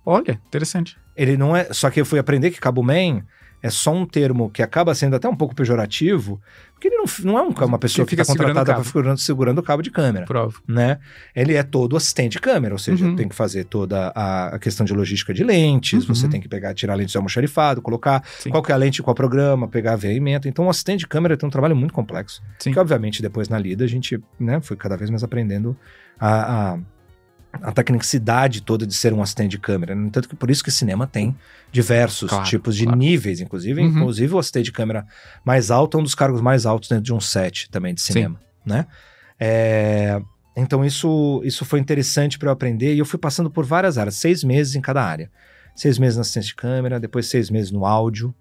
Olha, interessante. Ele não é... Só que eu fui aprender que Cabo Man é só um termo que acaba sendo até um pouco pejorativo, porque ele não é uma pessoa que fica está contratada para segurando ficar segurando o cabo de câmera. Prova. Né? Ele é todo assistente de câmera, ou seja, tem que fazer toda a questão de logística de lentes, você tem que pegar, tirar a lente do almoxarifado, colocar qual que é a lente, qual programa, pegar aviamento. Então, o assistente de câmera tem um trabalho muito complexo. Sim. Que, obviamente, depois na lida, a gente, né, foi cada vez mais aprendendo a tecnicidade toda de ser um assistente de câmera. No entanto, que por isso que o cinema tem diversos tipos de níveis, inclusive. Inclusive, o assistente de câmera mais alto é um dos cargos mais altos dentro de um set também de cinema, né? Então, isso foi interessante para eu aprender. E eu fui passando por várias áreas, 6 meses em cada área. 6 meses na assistência de câmera, depois 6 meses no áudio.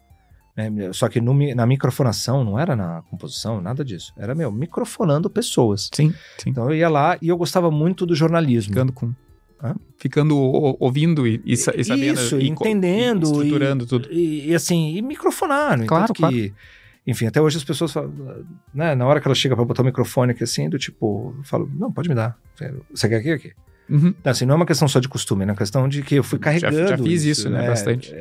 Né? Só que na microfonação, não era na composição, nada disso. Era, microfonando pessoas. Sim. Então eu ia lá e eu gostava muito do jornalismo. Ficando ouvindo e sabendo. Isso, entendendo. E estruturando tudo. E assim, e microfonar. Claro. Enfim, até hoje as pessoas falam, né, na hora que ela chega para botar o microfone aqui assim, do tipo, eu falo, não, pode me dar. Você quer aqui? Então, assim, não é uma questão só de costume, é uma questão de que eu fui carregando. Já fiz isso, né? Bastante.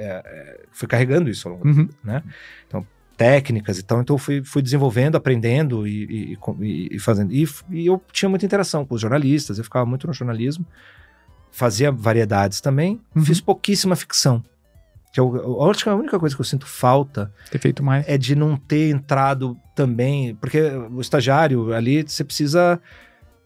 Fui carregando isso ao longo do tempo, né? Então, técnicas e tal. Então, eu fui desenvolvendo, aprendendo e fazendo. E eu tinha muita interação com os jornalistas, eu ficava muito no jornalismo. Fazia variedades também. Fiz pouquíssima ficção. Eu acho que a única coisa que eu sinto falta ter feito mais é de não ter entrado também, porque o estagiário ali,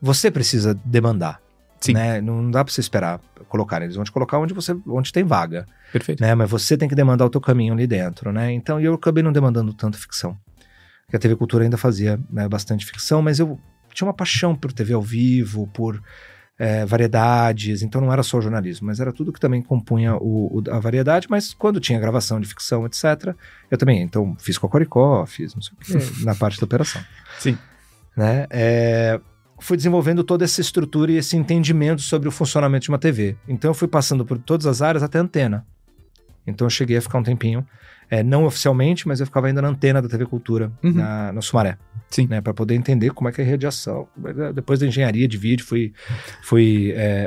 você precisa demandar. Sim. Né? Não dá pra você esperar colocar. Eles vão te colocar onde tem vaga. Perfeito. Né? Mas você tem que demandar o teu caminho ali dentro, né? Então, eu acabei não demandando tanto ficção. Porque a TV Cultura ainda fazia, né, bastante ficção, mas eu tinha uma paixão por TV ao vivo, por variedades. Então, não era só o jornalismo, mas era tudo que também compunha a variedade. Mas quando tinha gravação de ficção, etc., eu também. Então, fiz Cocoricó, fiz não sei o quê, na parte da operação. Sim. Né? Fui desenvolvendo toda essa estrutura e esse entendimento sobre o funcionamento de uma TV. Então, eu fui passando por todas as áreas até a antena. Então, eu cheguei a ficar um tempinho, não oficialmente, mas eu ficava ainda na antena da TV Cultura, no Sumaré. Sim. Né, para poder entender como é que é a radiação. Depois da engenharia de vídeo, fui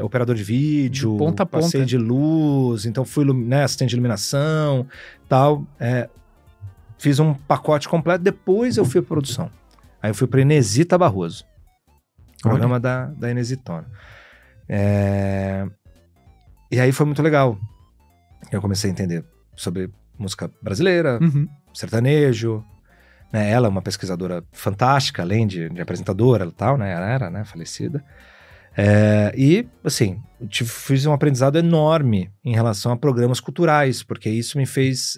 operador de vídeo, de ponta a ponta. Passei de luz, então fui assistente de iluminação, tal. Fiz um pacote completo, depois eu fui para produção. Aí eu fui para Inesita Barroso. Programa da Inesitona. E aí foi muito legal. Eu comecei a entender sobre música brasileira, sertanejo. Né? Ela é uma pesquisadora fantástica, além de apresentadora e tal, né? Ela era, né, falecida. E, assim, fiz um aprendizado enorme em relação a programas culturais, porque isso me fez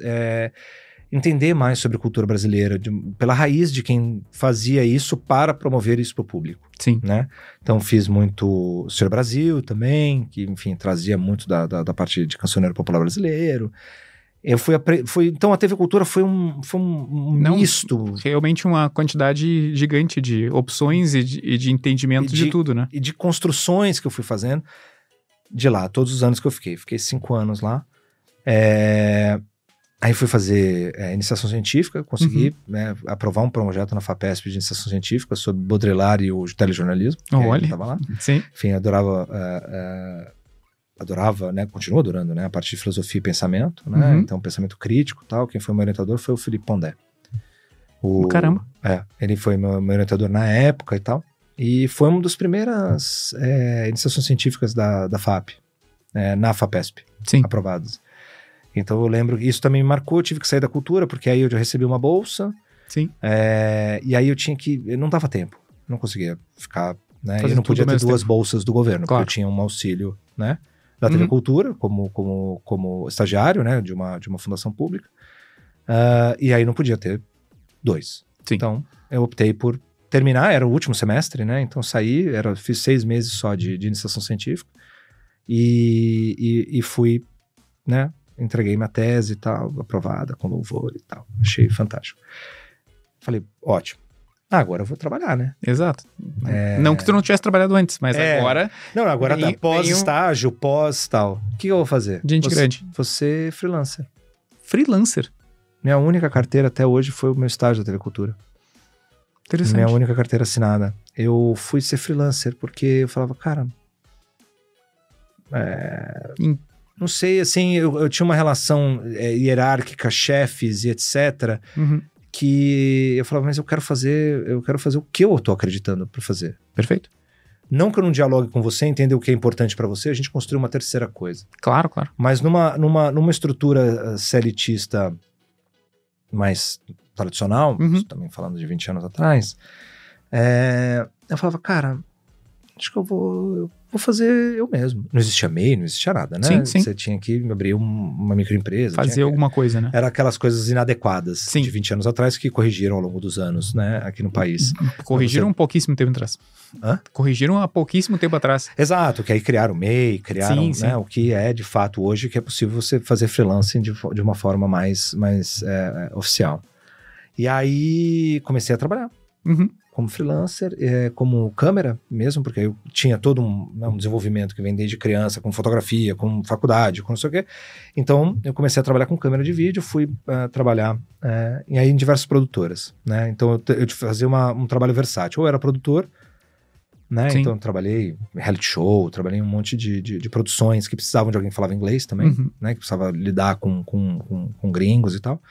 entender mais sobre cultura brasileira, pela raiz de quem fazia isso para promover isso para o público. Sim. Né? Então fiz muito o Senhor Brasil também, que, enfim, trazia muito da parte de cancioneiro popular brasileiro. Eu então a TV Cultura foi um misto. Realmente uma quantidade gigante de opções e de entendimento de tudo, né? E de construções que eu fui fazendo de lá, todos os anos que eu fiquei. Fiquei 5 anos lá. Aí fui fazer iniciação científica, consegui aprovar um projeto na FAPESP de iniciação científica sobre Baudrillard e o telejornalismo. Olha, estava lá. Sim. Enfim, adorava, né, continuo adorando, né, a parte de filosofia e pensamento, né, então pensamento crítico e tal. Quem foi meu orientador foi o Felipe Pondé. Caramba! Ele foi meu orientador na época e tal, e foi uma das primeiras iniciações científicas da FAP, na FAPESP, Sim. aprovadas. Então eu lembro que isso também me marcou, eu tive que sair da cultura, porque aí eu já recebi uma bolsa. Sim. E aí eu não dava tempo, não conseguia ficar, né, eu não podia ter 2 bolsas do governo, claro. porque eu tinha um auxílio, né, da TV Cultura, como estagiário, né, de uma fundação pública, e aí não podia ter 2. Sim. Então, eu optei por terminar, era o último semestre, né, então saí, fiz 6 meses só de iniciação científica, e fui, né, entreguei minha tese e tal, aprovada, com louvor e tal, achei fantástico. Falei, ótimo. Agora eu vou trabalhar, né? Exato. Não que tu não tivesse trabalhado antes, mas agora... Não, agora tá pós-estágio, pós-tal. O que eu vou fazer? Gente grande. Vou ser freelancer. Freelancer? Minha única carteira até hoje foi o meu estágio da TV Cultura. Interessante. Minha única carteira assinada. Eu fui ser freelancer porque eu falava, cara... não sei, assim, eu tinha uma relação hierárquica, chefes e etc., que eu falava, mas eu quero fazer o que eu tô acreditando para fazer. Perfeito. Não que eu não dialogue com você, entender o que é importante para você, a gente construir uma terceira coisa. Claro, claro. Mas numa estrutura selitista mais tradicional, também falando de 20 anos atrás, eu falava, cara, acho que eu vou fazer eu mesmo. Não existia MEI, não existia nada, né? Sim. Você tinha que abrir uma microempresa. Fazer alguma coisa, né? Era aquelas coisas inadequadas de 20 anos atrás que corrigiram ao longo dos anos, né? Aqui no país. Corrigiram um pouquíssimo tempo atrás. Hã? Corrigiram há pouquíssimo tempo atrás. Exato, que aí criaram o MEI, criaram né, o que é de fato hoje, que é possível você fazer freelancing de uma forma mais oficial. E aí comecei a trabalhar. Como freelancer, como câmera mesmo, porque eu tinha todo um desenvolvimento que vem desde criança, com fotografia, com faculdade, com não sei o quê. Então, eu comecei a trabalhar com câmera de vídeo, fui trabalhar em diversas produtoras, né? Então, eu fazia um trabalho versátil. Ou era produtor, né? Então, eu trabalhei em reality show, trabalhei em um monte de produções que precisavam de alguém que falava inglês também, né? Que precisava lidar com gringos e tal.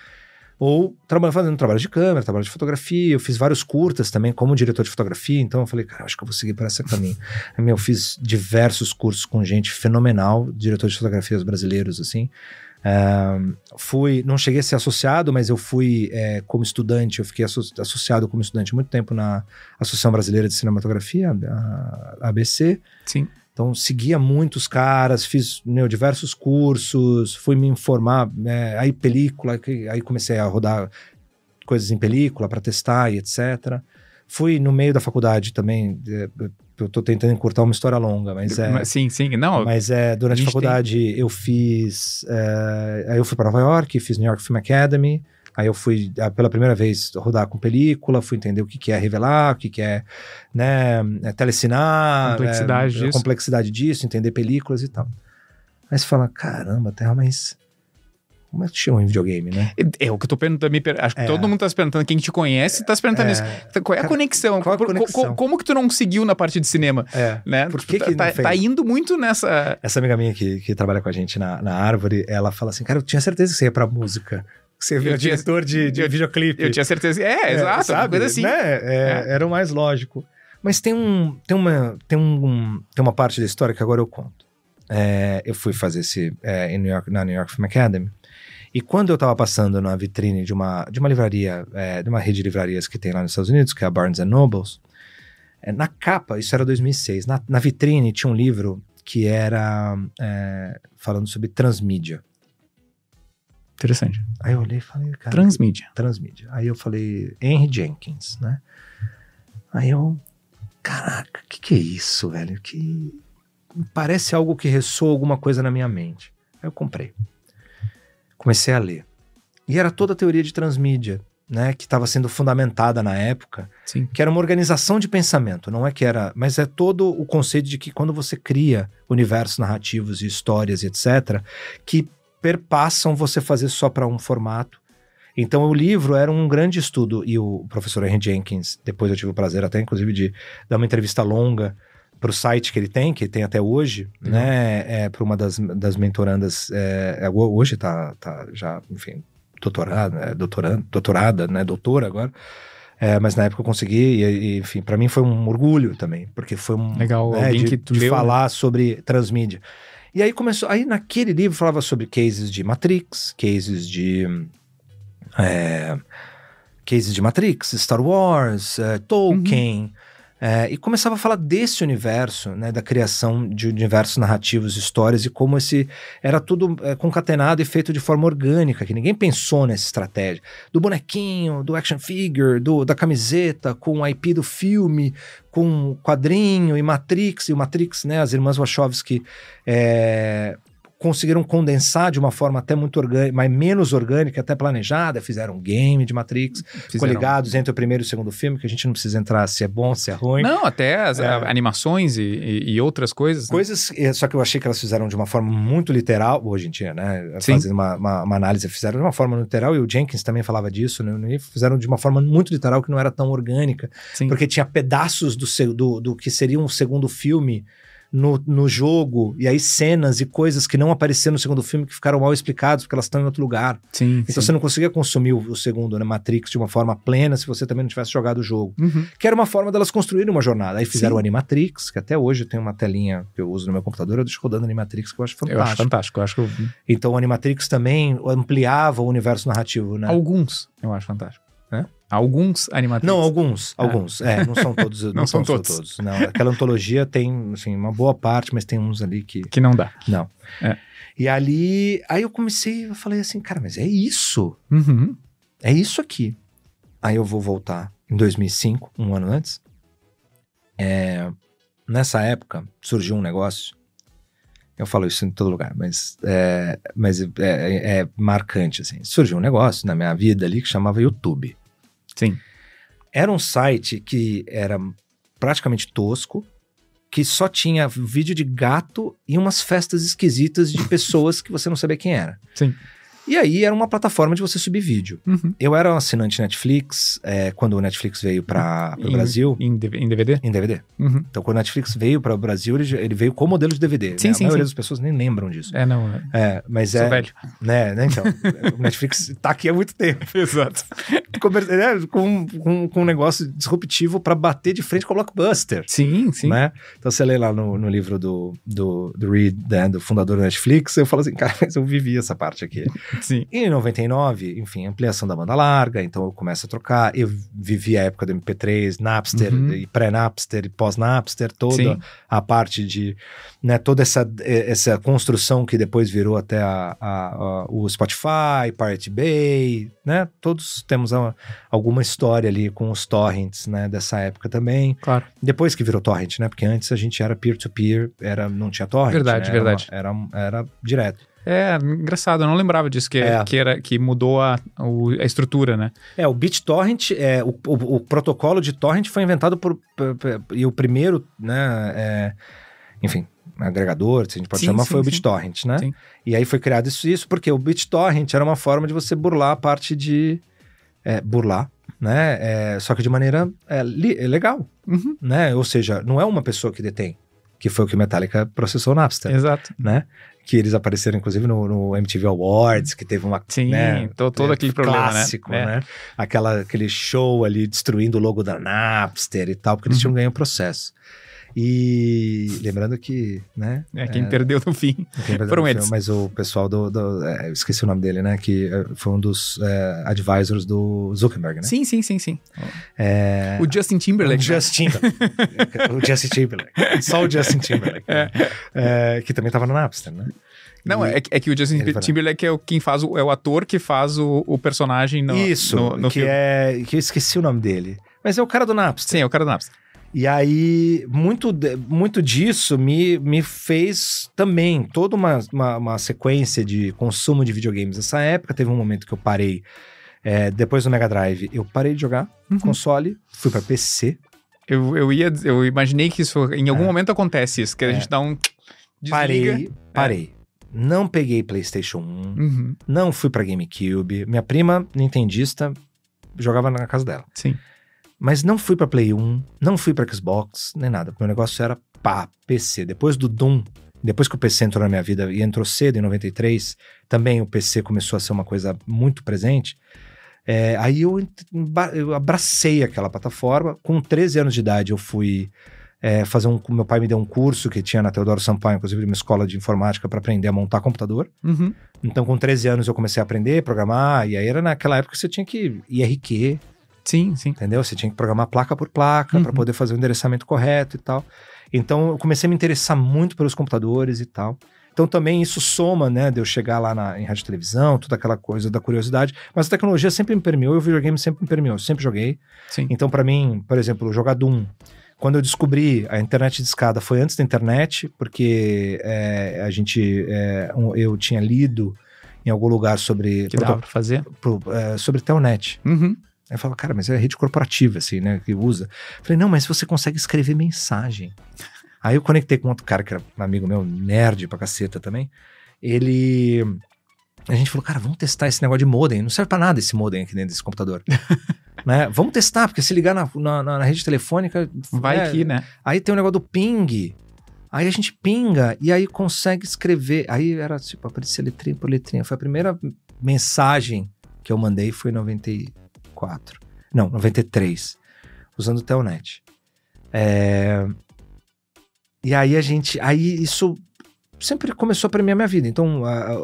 Ou fazendo trabalho de câmera, trabalho de fotografia. Eu fiz vários curtas também como diretor de fotografia. Então eu falei, cara, acho que eu vou seguir por esse caminho. Eu fiz diversos cursos com gente fenomenal, diretores de fotografias brasileiros, assim. Não cheguei a ser associado, mas eu fui como estudante. Eu fiquei associado como estudante muito tempo na Associação Brasileira de Cinematografia, a ABC. Sim. Então, seguia muitos caras, fiz diversos cursos, fui me informar, aí película, aí comecei a rodar coisas em película para testar e etc. Fui no meio da faculdade também, eu tô tentando encurtar uma história longa, mas Sim, não. Mas durante a faculdade eu fiz... aí eu fui para Nova York, fiz New York Film Academy. Aí eu fui, pela primeira vez, rodar com película, fui entender o que é revelar, o que é, né, telecinar, a complexidade disso, entender películas e tal. Aí você fala, caramba, Terra, mas como é que chama em videogame, né? É o que eu tô perguntando, acho que todo mundo tá se perguntando, quem te conhece tá se perguntando isso. Qual é a conexão? Qual é a conexão? Como que tu não seguiu na parte de cinema? Né? Por que tá indo muito nessa... Essa amiga minha que trabalha com a gente na Árvore, ela fala assim, cara, eu tinha certeza que você ia pra música. Você viu o diretor de videoclipe. Eu tinha certeza. Exato. Sabe? Coisa assim. Né? Era o mais lógico. Mas tem uma parte da história que agora eu conto. Eu fui fazer na New York Film Academy. E quando eu tava passando na vitrine de uma livraria, de uma rede de livrarias que tem lá nos Estados Unidos, que é a Barnes & Nobles, na capa, isso era 2006, na vitrine tinha um livro que era falando sobre transmídia. Interessante. Aí eu olhei e falei, cara... Transmídia. Aí eu falei, Henry Jenkins, né? Aí eu, caraca, o que é isso, velho? Que parece algo que ressoa alguma coisa na minha mente. Aí eu comprei. Comecei a ler. E era toda a teoria de transmídia, né? Que estava sendo fundamentada na época. Sim. Que era uma organização de pensamento, não é que era... Mas é todo o conceito de que quando você cria universos narrativos e histórias e etc., que perpassam você fazer só para um formato. Então o livro era um grande estudo, e o professor Henry Jenkins, depois eu tive o prazer até inclusive de dar uma entrevista longa para o site que ele tem até hoje, né, para uma das mentorandas, hoje tá já, enfim, doutorada, né, doutora agora, mas na época eu consegui, e enfim, para mim foi um orgulho também, porque foi legal, alguém que tu de leu, falar, né, sobre transmídia. E aí começou, aí naquele livro falava sobre cases de Matrix, cases de Matrix, Star Wars, Tolkien, e começava a falar desse universo, né, da criação de universos narrativos, histórias, e como esse era tudo concatenado e feito de forma orgânica, que ninguém pensou nessa estratégia. Do bonequinho, do action figure, da camiseta, com o IP do filme, com quadrinho e Matrix, né, as irmãs Wachowski conseguiram condensar de uma forma até muito orgânica, mas menos orgânica, até planejada, fizeram um game de Matrix, coligados entre o primeiro e o segundo filme, que a gente não precisa entrar se é bom, se é ruim. Não, até as animações e outras coisas. Coisas, né? Só que eu achei que elas fizeram de uma forma muito literal, hoje em dia, né? Fazendo uma análise, fizeram de uma forma literal, e o Jenkins também falava disso, né? Fizeram de uma forma muito literal, que não era tão orgânica, porque tinha pedaços do que seria um segundo filme, no jogo, e aí cenas e coisas que não apareceram no segundo filme que ficaram mal explicadas porque elas estão em outro lugar. Sim, Então você não conseguia consumir o segundo, né, Matrix, de uma forma plena se você também não tivesse jogado o jogo. Uhum. Que era uma forma delas construírem uma jornada. Aí fizeram Sim. o Animatrix, que até hoje tem uma telinha que eu uso no meu computador, eu deixo rodando Animatrix, que eu acho fantástico. Eu acho fantástico. Eu acho que Então o Animatrix também ampliava o universo narrativo, né? alguns eu acho fantástico. Hã? Alguns Animatrix. Não, alguns. Não são todos. Não são todos. Não, aquela antologia tem, assim, uma boa parte, mas tem uns ali que... Que não dá. Não. É. E aí eu falei assim, cara, mas é isso. Uhum. É isso aqui. Aí eu vou voltar em 2005, um ano antes. Nessa época, surgiu um negócio. Eu falo isso em todo lugar, mas é marcante, assim. Surgiu um negócio na minha vida ali que chamava YouTube. Sim. Era um site que era praticamente tosco, que só tinha vídeo de gato e umas festas esquisitas de pessoas que você não sabia quem era. Sim. E aí era uma plataforma de você subir vídeo. Uhum. Eu era um assinante Netflix, quando o Netflix veio para o Brasil. Em DVD? Em DVD. Uhum. Então, quando o Netflix veio para o Brasil, ele veio com modelo de DVD. Sim, né? sim, A maioria sim. das pessoas nem lembram disso. Não. Mas Sou velho. né, então, o Netflix tá aqui há muito tempo. Exato. Com um negócio disruptivo para bater de frente com a Blockbuster. Sim, sim. Né? Então você lê lá no livro do Reed, né, do fundador do Netflix, eu falo assim, cara, mas eu vivi essa parte aqui. Sim. E em 99, enfim, ampliação da banda larga, então eu começo a trocar, eu vivi a época do MP3, Napster, e pré-Napster e pós-Napster, toda Sim. a parte de, né, toda essa construção que depois virou até o Spotify, Pirate Bay, né, todos temos alguma história ali com os torrents, né, dessa época também. Claro. Depois que virou torrent, né, porque antes a gente era peer-to-peer, não tinha torrent. Verdade, né, verdade. Era direto. Engraçado, eu não lembrava disso, que mudou a estrutura, né? O BitTorrent, o protocolo de torrent foi inventado e o primeiro, né, enfim, agregador, se a gente pode chamar, foi o BitTorrent, né? Sim. E aí foi criado isso porque o BitTorrent era uma forma de você burlar a parte de... burlar, né? Só que de maneira legal, né? Ou seja, não é uma pessoa que detém, que foi o que Metallica processou o Napster. Exato. Né? Que eles apareceram, inclusive, no MTV Awards, que teve uma... Sim, né, todo aquele problema, clássico, né? né? Aquele show ali destruindo o logo da Napster e tal, porque eles tinham ganho o processo. E lembrando que, né? Quem perdeu no fim foram eles. Mas o pessoal eu esqueci o nome dele, né? Que foi um dos advisors do Zuckerberg, né? Sim. O Justin Timberlake. O Justin Timberlake. Só o Justin Timberlake. Que também tava no Napster, né? Não, é que o Justin Timberlake é o ator que faz o personagem no que filme. Que eu esqueci o nome dele. Mas é o cara do Napster. Sim, é o cara do Napster. E aí, muito disso me fez também toda uma sequência de consumo de videogames. Nessa época, teve um momento que eu parei, depois do Mega Drive, eu parei de jogar console, fui pra PC. Eu imaginei que isso, em algum momento acontece isso, que a gente dá um desliga. Parei. Não peguei PlayStation 1, não fui pra GameCube. Minha prima, nintendista, jogava na casa dela. Sim. Mas não fui pra Play 1, não fui pra Xbox, nem nada. Meu negócio era PC. Depois do Doom, depois que o PC entrou na minha vida, e entrou cedo, em 93, também o PC começou a ser uma coisa muito presente. Aí eu abracei aquela plataforma. Com 13 anos de idade, eu fui fazer meu pai me deu um curso que tinha na Teodoro Sampaio, inclusive uma escola de informática para aprender a montar computador. Então, com 13 anos, eu comecei a aprender a programar, e aí era naquela época que você tinha que IRQ. Sim. Entendeu? Você tinha que programar placa por placa para poder fazer o endereçamento correto e tal. Então, eu comecei a me interessar muito pelos computadores e tal. Então, também isso soma, né, de eu chegar lá em rádio e televisão, toda aquela coisa da curiosidade. Mas a tecnologia sempre me permeou e o videogame sempre me permeou. Eu sempre joguei. Sim. Então, para mim, por exemplo, jogar Doom. Quando eu descobri a internet de escada, foi antes da internet, porque eu tinha lido em algum lugar sobre... Que dava pra fazer? Sobre Telnet. Aí eu falo, cara, mas é rede corporativa, assim, né, que usa. Eu falei, não, mas você consegue escrever mensagem. Aí eu conectei com outro cara, que era um amigo meu, nerd pra caceta também. A gente falou, cara, vamos testar esse negócio de modem. Não serve pra nada esse modem aqui dentro desse computador. Né? Vamos testar, porque se ligar na rede telefônica... Vai que, né? Aí tem o negócio do ping. Aí a gente pinga e aí consegue escrever. Aí era tipo, aparecia letrinha por letrinha. Foi a primeira mensagem que eu mandei, foi em 94. Não, 93. Usando o Telnet. E aí aí isso sempre começou a premiar minha vida. Então,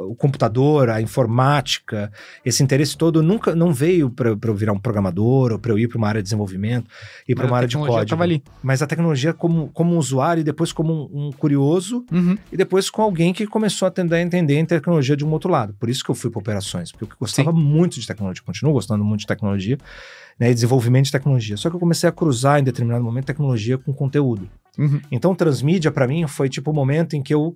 o computador, a informática, esse interesse todo não veio para eu virar um programador ou para eu ir para uma área de desenvolvimento e para uma área de código. Tava ali. Mas a tecnologia como um usuário e depois como um curioso e depois com alguém que começou a tentar entender a tecnologia de um outro lado. Por isso que eu fui para operações, porque eu gostava muito de tecnologia, continuo gostando muito de tecnologia, né, e desenvolvimento de tecnologia. Só que eu comecei a cruzar em determinado momento tecnologia com conteúdo. Então, transmídia para mim foi tipo o momento em que eu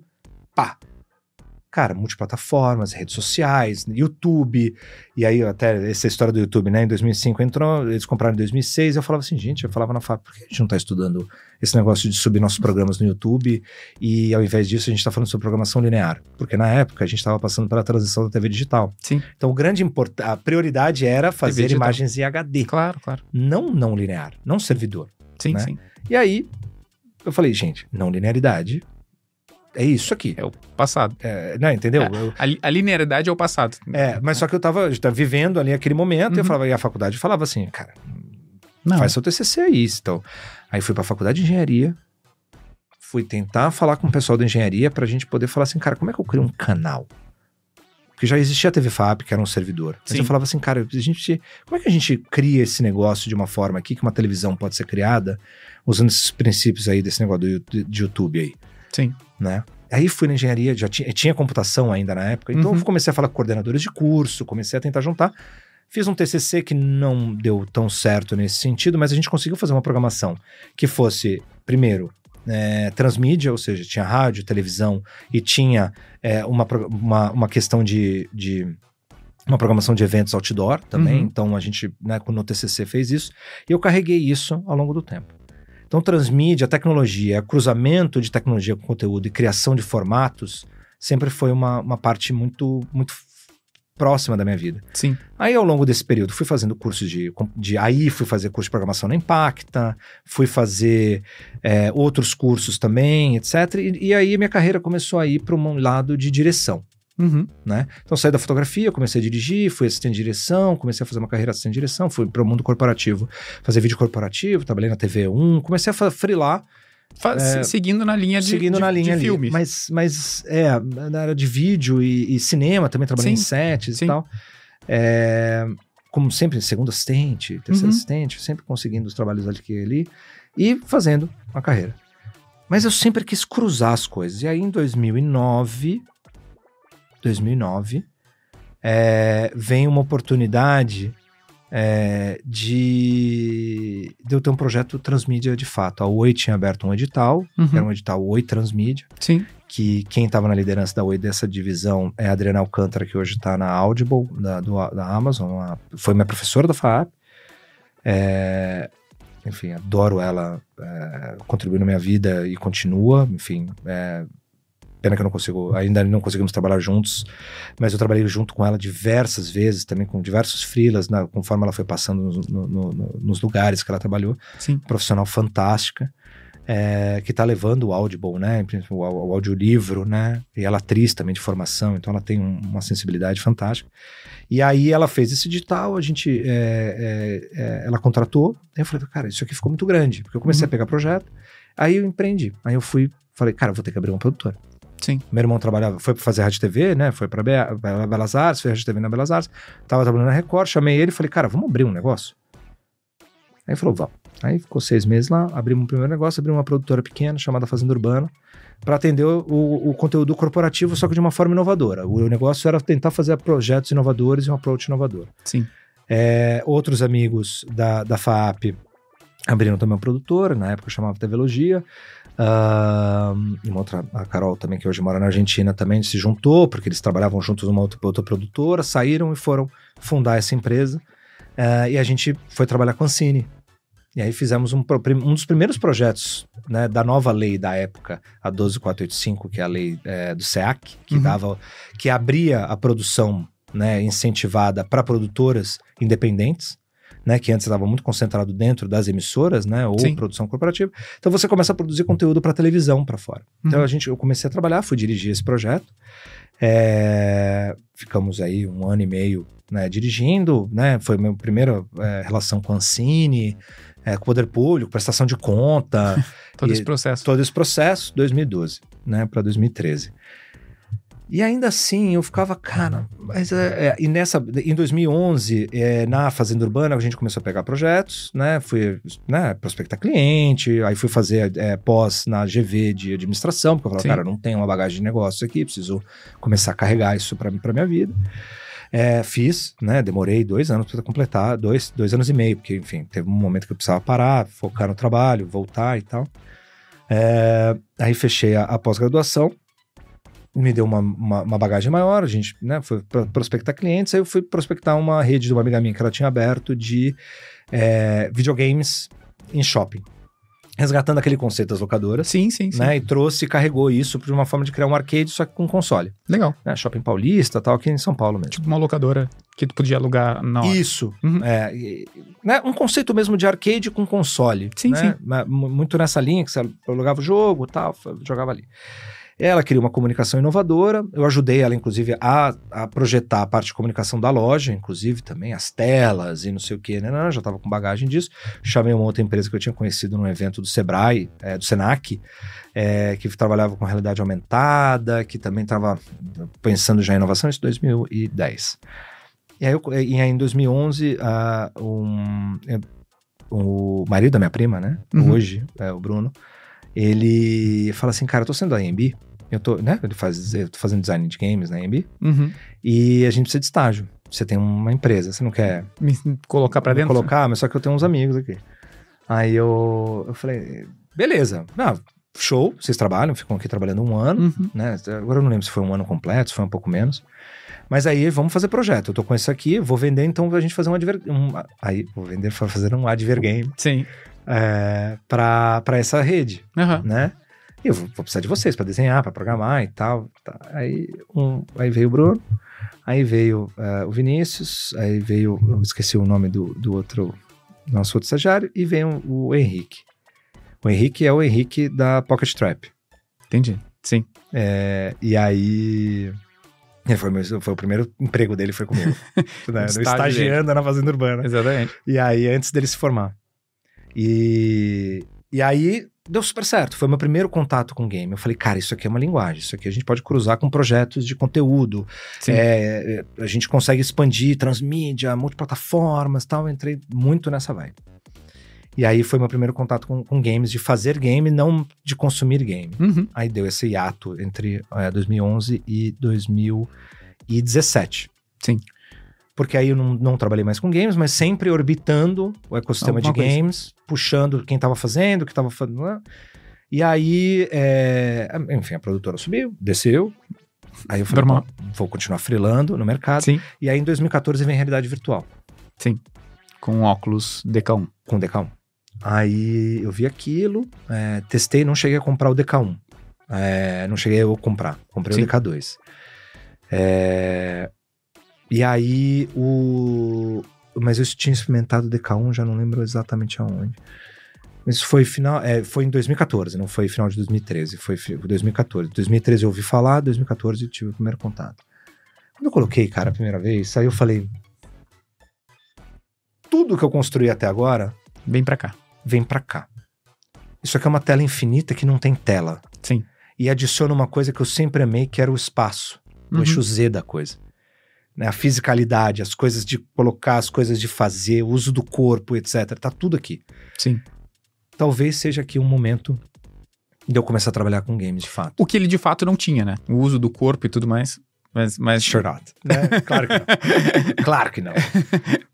cara, multiplataformas, redes sociais, YouTube, e aí até essa história do YouTube, né, em 2005 entrou, eles compraram em 2006, eu falava assim, gente, eu falava na FAP, por que a gente não tá estudando esse negócio de subir nossos programas no YouTube, e ao invés disso a gente tá falando sobre programação linear, porque na época a gente tava passando pela transição da TV digital. Sim. Então a prioridade era fazer imagens em HD. Claro. Não linear, não servidor. Sim, né? sim. E aí, eu falei, gente, não linearidade, é isso aqui. É o passado. Não, entendeu? A linearidade é o passado. Mas só que eu tava vivendo ali aquele momento e eu falava, e a faculdade falava assim, cara, faz seu TCC aí, então. Aí fui pra faculdade de engenharia, fui tentar falar com o pessoal da engenharia pra gente poder falar assim, cara, como é que eu crio um canal? Porque já existia a TV FAP, que era um servidor. Mas Sim. eu falava assim, cara, como é que a gente cria esse negócio de uma forma aqui que uma televisão pode ser criada usando esses princípios aí desse negócio de YouTube aí? Sim. Né? Aí fui na engenharia, já tinha computação ainda na época, então eu comecei a falar com coordenadores de curso, comecei a tentar juntar. Fiz um TCC que não deu tão certo nesse sentido, mas a gente conseguiu fazer uma programação que fosse, primeiro, transmídia, ou seja, tinha rádio, televisão e tinha uma questão de uma programação de eventos outdoor também. Então a gente, né, no TCC fez isso e eu carreguei isso ao longo do tempo. Então, transmídia, tecnologia, cruzamento de tecnologia com conteúdo e criação de formatos sempre foi uma parte muito, muito próxima da minha vida. Sim. Aí, ao longo desse período, fui fazendo cursos aí fui fazer curso de programação na Impacta, fui fazer outros cursos também, etc. E aí, minha carreira começou a ir para um lado de direção. Né? Então saí da fotografia, comecei a dirigir, fui assistente de direção, comecei a fazer uma carreira de assistente de direção, fui para o mundo corporativo, fazer vídeo corporativo, trabalhei na TV1, comecei a freelar. Seguindo na linha de filme. Mas na área de vídeo e cinema, também trabalhei em sets e tal. Como sempre, segundo assistente, terceiro assistente, sempre conseguindo os trabalhos ali e fazendo uma carreira. Mas eu sempre quis cruzar as coisas. E aí em 2009 vem uma oportunidade de eu ter um projeto transmídia de fato. A Oi tinha aberto um edital, que era um edital Oi Transmídia. Sim. Que quem estava na liderança da Oi dessa divisão é a Adriana Alcântara, que hoje está na Audible, da Amazon. Foi minha professora da FAAP. Enfim, adoro ela, contribuiu na minha vida e continua. Enfim, pena que eu ainda não conseguimos trabalhar juntos, mas eu trabalhei junto com ela diversas vezes, também com diversos freelas, conforme ela foi passando nos lugares que ela trabalhou. Sim. Profissional fantástica, que está levando o Audible, né, o audiolivro, né, e ela é atriz também de formação, então ela tem uma sensibilidade fantástica. E aí ela fez esse edital, ela contratou, aí eu falei, cara, isso aqui ficou muito grande, porque eu comecei a pegar projeto, aí eu empreendi, aí eu falei, cara, vou ter que abrir uma produtora. Sim. Meu irmão foi para fazer rádio TV, né? Foi para Belas Artes, fez rádio TV na Belas Artes. Tava trabalhando na Record, chamei ele e falei, cara, vamos abrir um negócio? Aí ele falou, vamos. Aí ficou 6 meses lá, abrimos um primeiro negócio, abrimos uma produtora pequena chamada Fazenda Urbana para atender o conteúdo corporativo, só que de uma forma inovadora. O negócio era tentar fazer projetos inovadores e um approach inovador. Sim. Outros amigos da FAAP abriram também uma produtora, na época chamava TVlogia. E uma outra, a Carol também, que hoje mora na Argentina, também se juntou, porque eles trabalhavam juntos numa outra produtora, saíram e foram fundar essa empresa, e a gente foi trabalhar com a Ancine. E aí fizemos um dos primeiros projetos, né, da nova lei da época, a 12485, que é a lei do SEAC, que abria a produção, né, incentivada para produtoras independentes. né? Que antes estava muito concentrado dentro das emissoras, né? Ou Sim. produção corporativa. Então você começa a produzir conteúdo para televisão para fora. Então Uhum. eu comecei a trabalhar, fui dirigir esse projeto. Ficamos aí 1 ano e meio, né, dirigindo, né? Foi a minha primeira relação com a Ancine, com o poder público, prestação de conta. Todo e esse processo. Todo esse processo, 2012, né, para 2013. E ainda assim, eu ficava, cara, mas em 2011, na Fazenda Urbana, a gente começou a pegar projetos, né, fui, né, prospectar cliente, aí fui fazer pós na GV de administração, porque eu falava, Sim. cara, não tenho uma bagagem de negócio aqui, preciso começar a carregar isso para minha vida. Fiz, né, demorei 2 anos para completar, 2 anos e meio, porque, enfim, teve um momento que eu precisava parar, focar no trabalho, voltar e tal. Aí fechei a pós-graduação, me deu uma bagagem maior, a gente, né, foi prospectar clientes, aí eu fui prospectar uma rede de uma amiga minha que ela tinha aberto de videogames em shopping, resgatando aquele conceito das locadoras, Sim. né, e carregou isso de uma forma de criar um arcade, só que com console. Legal. Né, Shopping Paulista, tal, aqui em São Paulo mesmo. Tipo uma locadora que tu podia alugar na hora. Isso, Uhum. né, um conceito mesmo de arcade com console. Sim, né, muito nessa linha que você alugava o jogo e tal, jogava ali. Ela queria uma comunicação inovadora, eu ajudei ela, inclusive, a projetar a parte de comunicação da loja, inclusive também as telas e não sei o que, né? Já estava com bagagem disso. Chamei uma outra empresa que eu tinha conhecido num evento do Sebrae, do Senac, que trabalhava com realidade aumentada, que também estava pensando já em inovação, isso em 2010. E aí, em 2011, o marido da minha prima, né? Uhum. Hoje, o Bruno, ele fala assim, cara, eu tô saindo da AMB, eu tô fazendo design de games na AMB, Uhum. e a gente precisa de estágio. Você tem uma empresa, você não quer Me colocar pra dentro? colocar, mas só que eu tenho uns amigos aqui. Aí eu falei, beleza, show, vocês trabalham, ficam aqui trabalhando 1 ano, Uhum. né? Agora eu não lembro se foi 1 ano completo, se foi um pouco menos. Mas aí vamos fazer projeto. Eu tô com isso aqui, vou vender, então a gente fazer fazer um advergame Sim. pra essa rede, Aham. né? E eu vou precisar de vocês pra desenhar, pra programar e tal. Tá. Aí veio o Bruno, aí veio o Vinícius, aí veio, eu esqueci o nome do nosso outro estagiário, e veio o Henrique. O Henrique é o Henrique da Pocket Trap. Entendi. Sim. E aí... Foi o primeiro emprego dele, foi comigo. Né? estágio Estagiando na Fazenda Urbana. Exatamente. E aí, antes dele se formar. E aí, deu super certo. Foi meu primeiro contato com o game. Eu falei, cara, isso aqui é uma linguagem. Isso aqui a gente pode cruzar com projetos de conteúdo. Sim. A gente consegue expandir transmídia, multiplataformas e tal. Eu entrei muito nessa vibe. E aí, foi meu primeiro contato com games, de fazer game, não de consumir game. Uhum. Aí deu esse hiato entre 2011 e 2017. Sim. Porque aí eu não trabalhei mais com games, mas sempre orbitando o ecossistema Alguma de games, puxando quem tava fazendo, o que tava fazendo. Né? E aí, enfim, a produtora subiu, desceu. Aí eu falei, Normal. vou continuar freelando no mercado. Sim. E aí em 2014 vem realidade virtual. Sim. Com óculos DK1. Com o DK1. Aí eu vi aquilo, testei, não cheguei a comprar o DK1. Não cheguei a comprar, comprei Sim. o DK2. E aí mas eu tinha experimentado o DK1, já não lembro exatamente aonde. Mas foi foi em 2014, não foi final de 2013, foi 2014. 2013 eu ouvi falar, 2014 eu tive o primeiro contato. Quando eu coloquei, cara, a primeira vez, aí eu falei, tudo que eu construí até agora Vem pra cá. vem pra cá. Isso aqui é uma tela infinita que não tem tela. Sim. E adiciona uma coisa que eu sempre amei, que era o espaço. O Uhum. eixo Z da coisa. Né? A fisicalidade, as coisas de colocar, as coisas de fazer, o uso do corpo, etc. Tá tudo aqui. Sim. Talvez seja aqui um momento de eu começar a trabalhar com games, de fato. O que ele de fato não tinha, né? O uso do corpo e tudo mais. Mas Sure not. Né? Claro que não. Claro que não.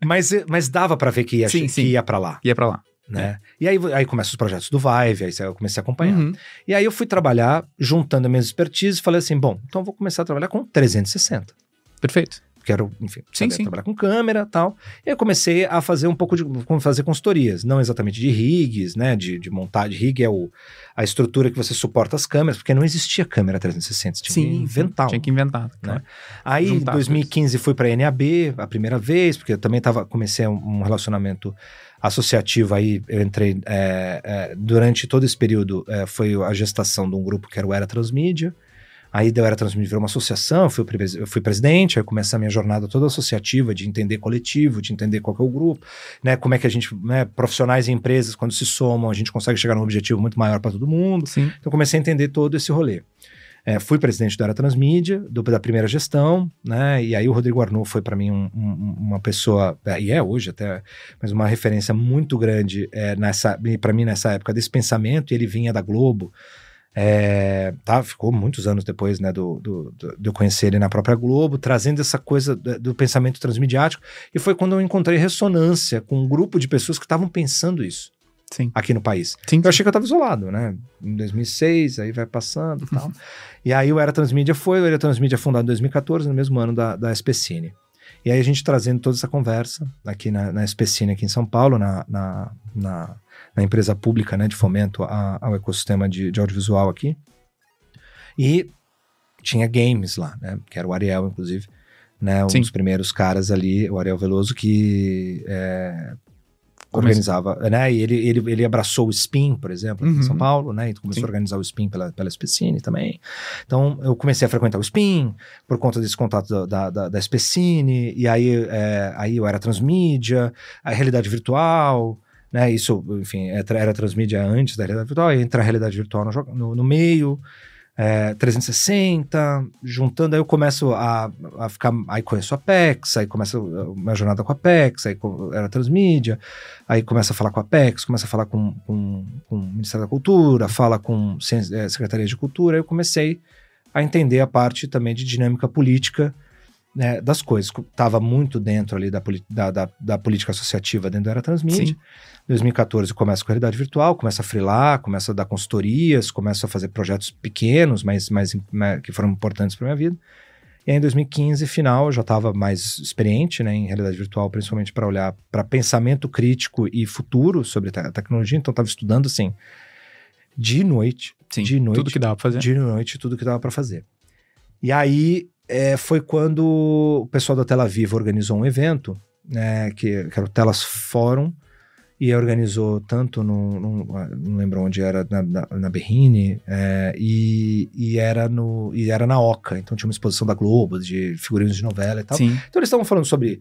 Mas dava pra ver que ia, Sim, que sim. ia pra lá. ia pra lá. Né? E aí começam os projetos do Vive, aí eu comecei a acompanhar. Uhum. E aí eu fui trabalhar, juntando as minhas expertises, e falei assim, bom, então eu vou começar a trabalhar com 360. Perfeito. quero, enfim, Sim, saber trabalhar com câmera e tal. E eu comecei a fazer um pouco de fazer consultorias, não exatamente de rigs, né, de montar de rig, a estrutura que você suporta as câmeras, porque não existia câmera 360, tinha que inventar. Tinha que inventar, né? Aí, em 2015, fui para a NAB a primeira vez, porque eu também comecei um relacionamento associativo, aí eu entrei, durante todo esse período, foi a gestação de um grupo que era o Era Transmídia. Aí deu Era Transmídia, virou uma associação, eu fui presidente, aí comecei a minha jornada toda associativa, de entender coletivo, de entender qual que é o grupo, né, como é que a gente, né, profissionais e empresas, quando se somam, a gente consegue chegar num objetivo muito maior para todo mundo. Sim. Então comecei a entender todo esse rolê. Fui presidente do Era Transmídia, da primeira gestão, né, e aí o Rodrigo Arnaud foi para mim uma pessoa, e hoje até, mas uma referência muito grande para mim nessa época desse pensamento, e ele vinha da Globo. Ficou muitos anos depois, né, de eu conhecer ele na própria Globo, trazendo essa coisa do pensamento transmediático, e foi quando eu encontrei ressonância com um grupo de pessoas que estavam pensando isso. Sim. Aqui no país. Sim. Eu achei que eu estava isolado, né? Em 2006, aí vai passando e tal. E aí o Era Transmídia fundado em 2014, no mesmo ano da SPCine. E aí a gente trazendo toda essa conversa aqui na SPCine, aqui em São Paulo, na empresa pública, né, de fomento ao ecossistema de audiovisual aqui. E tinha games lá, né, que era o Ariel, inclusive, né, um dos primeiros caras ali, o Ariel Veloso, que organizava, né, e ele abraçou o Spin, por exemplo, aqui em São Paulo, né, e começou a organizar o Spin pela SPCine também. Então, eu comecei a frequentar o Spin, por conta desse contato da SPCine, e aí eu era Transmídia, a realidade virtual, né, isso, enfim, era Transmídia antes da realidade virtual, e entra a realidade virtual no meio, 360, juntando, aí eu começo a ficar, aí conheço a Apex, aí começa a minha jornada com a Apex, aí era Transmídia, aí começa a falar com a Apex, começa a falar com o Ministério da Cultura, fala com Secretaria de Cultura, aí eu comecei a entender a parte também de dinâmica política, né, das coisas. Estava muito dentro ali da política associativa dentro da Era Transmídia. Em 2014 eu começo com a realidade virtual, começo a freelar, começo a dar consultorias, começo a fazer projetos pequenos, mas que foram importantes para minha vida. E aí em 2015, final, eu já estava mais experiente, né, em realidade virtual, principalmente para olhar para pensamento crítico e futuro sobre a tecnologia. Então estava estudando assim, de noite, tudo que dava para fazer. De noite, tudo que dava para fazer. E aí foi quando o pessoal da Tela Viva organizou um evento, né, que era o Telas Fórum, e organizou tanto não lembro onde era, na Berrine, e era na Oca, então tinha uma exposição da Globo, de figurinos de novela e tal. Sim. Então eles estavam falando sobre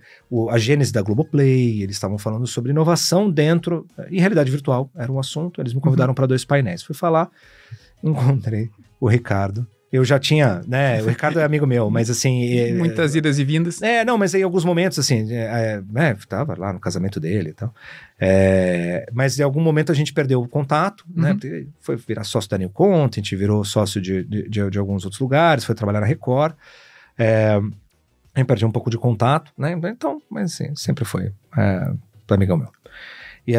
a gênese da Globoplay, eles estavam falando sobre inovação dentro, e realidade virtual era um assunto, eles me convidaram para 2 painéis. Fui falar, encontrei o Ricardo. Eu já tinha, né, o Ricardo é amigo meu, mas assim... Muitas idas e vindas. Não, mas em alguns momentos, assim, tava lá no casamento dele e tal. Mas em algum momento a gente perdeu o contato, né, foi virar sócio da New Content, virou sócio de alguns outros lugares, foi trabalhar na Record. A gente perdeu um pouco de contato, né, então, mas assim, sempre foi amigão meu. E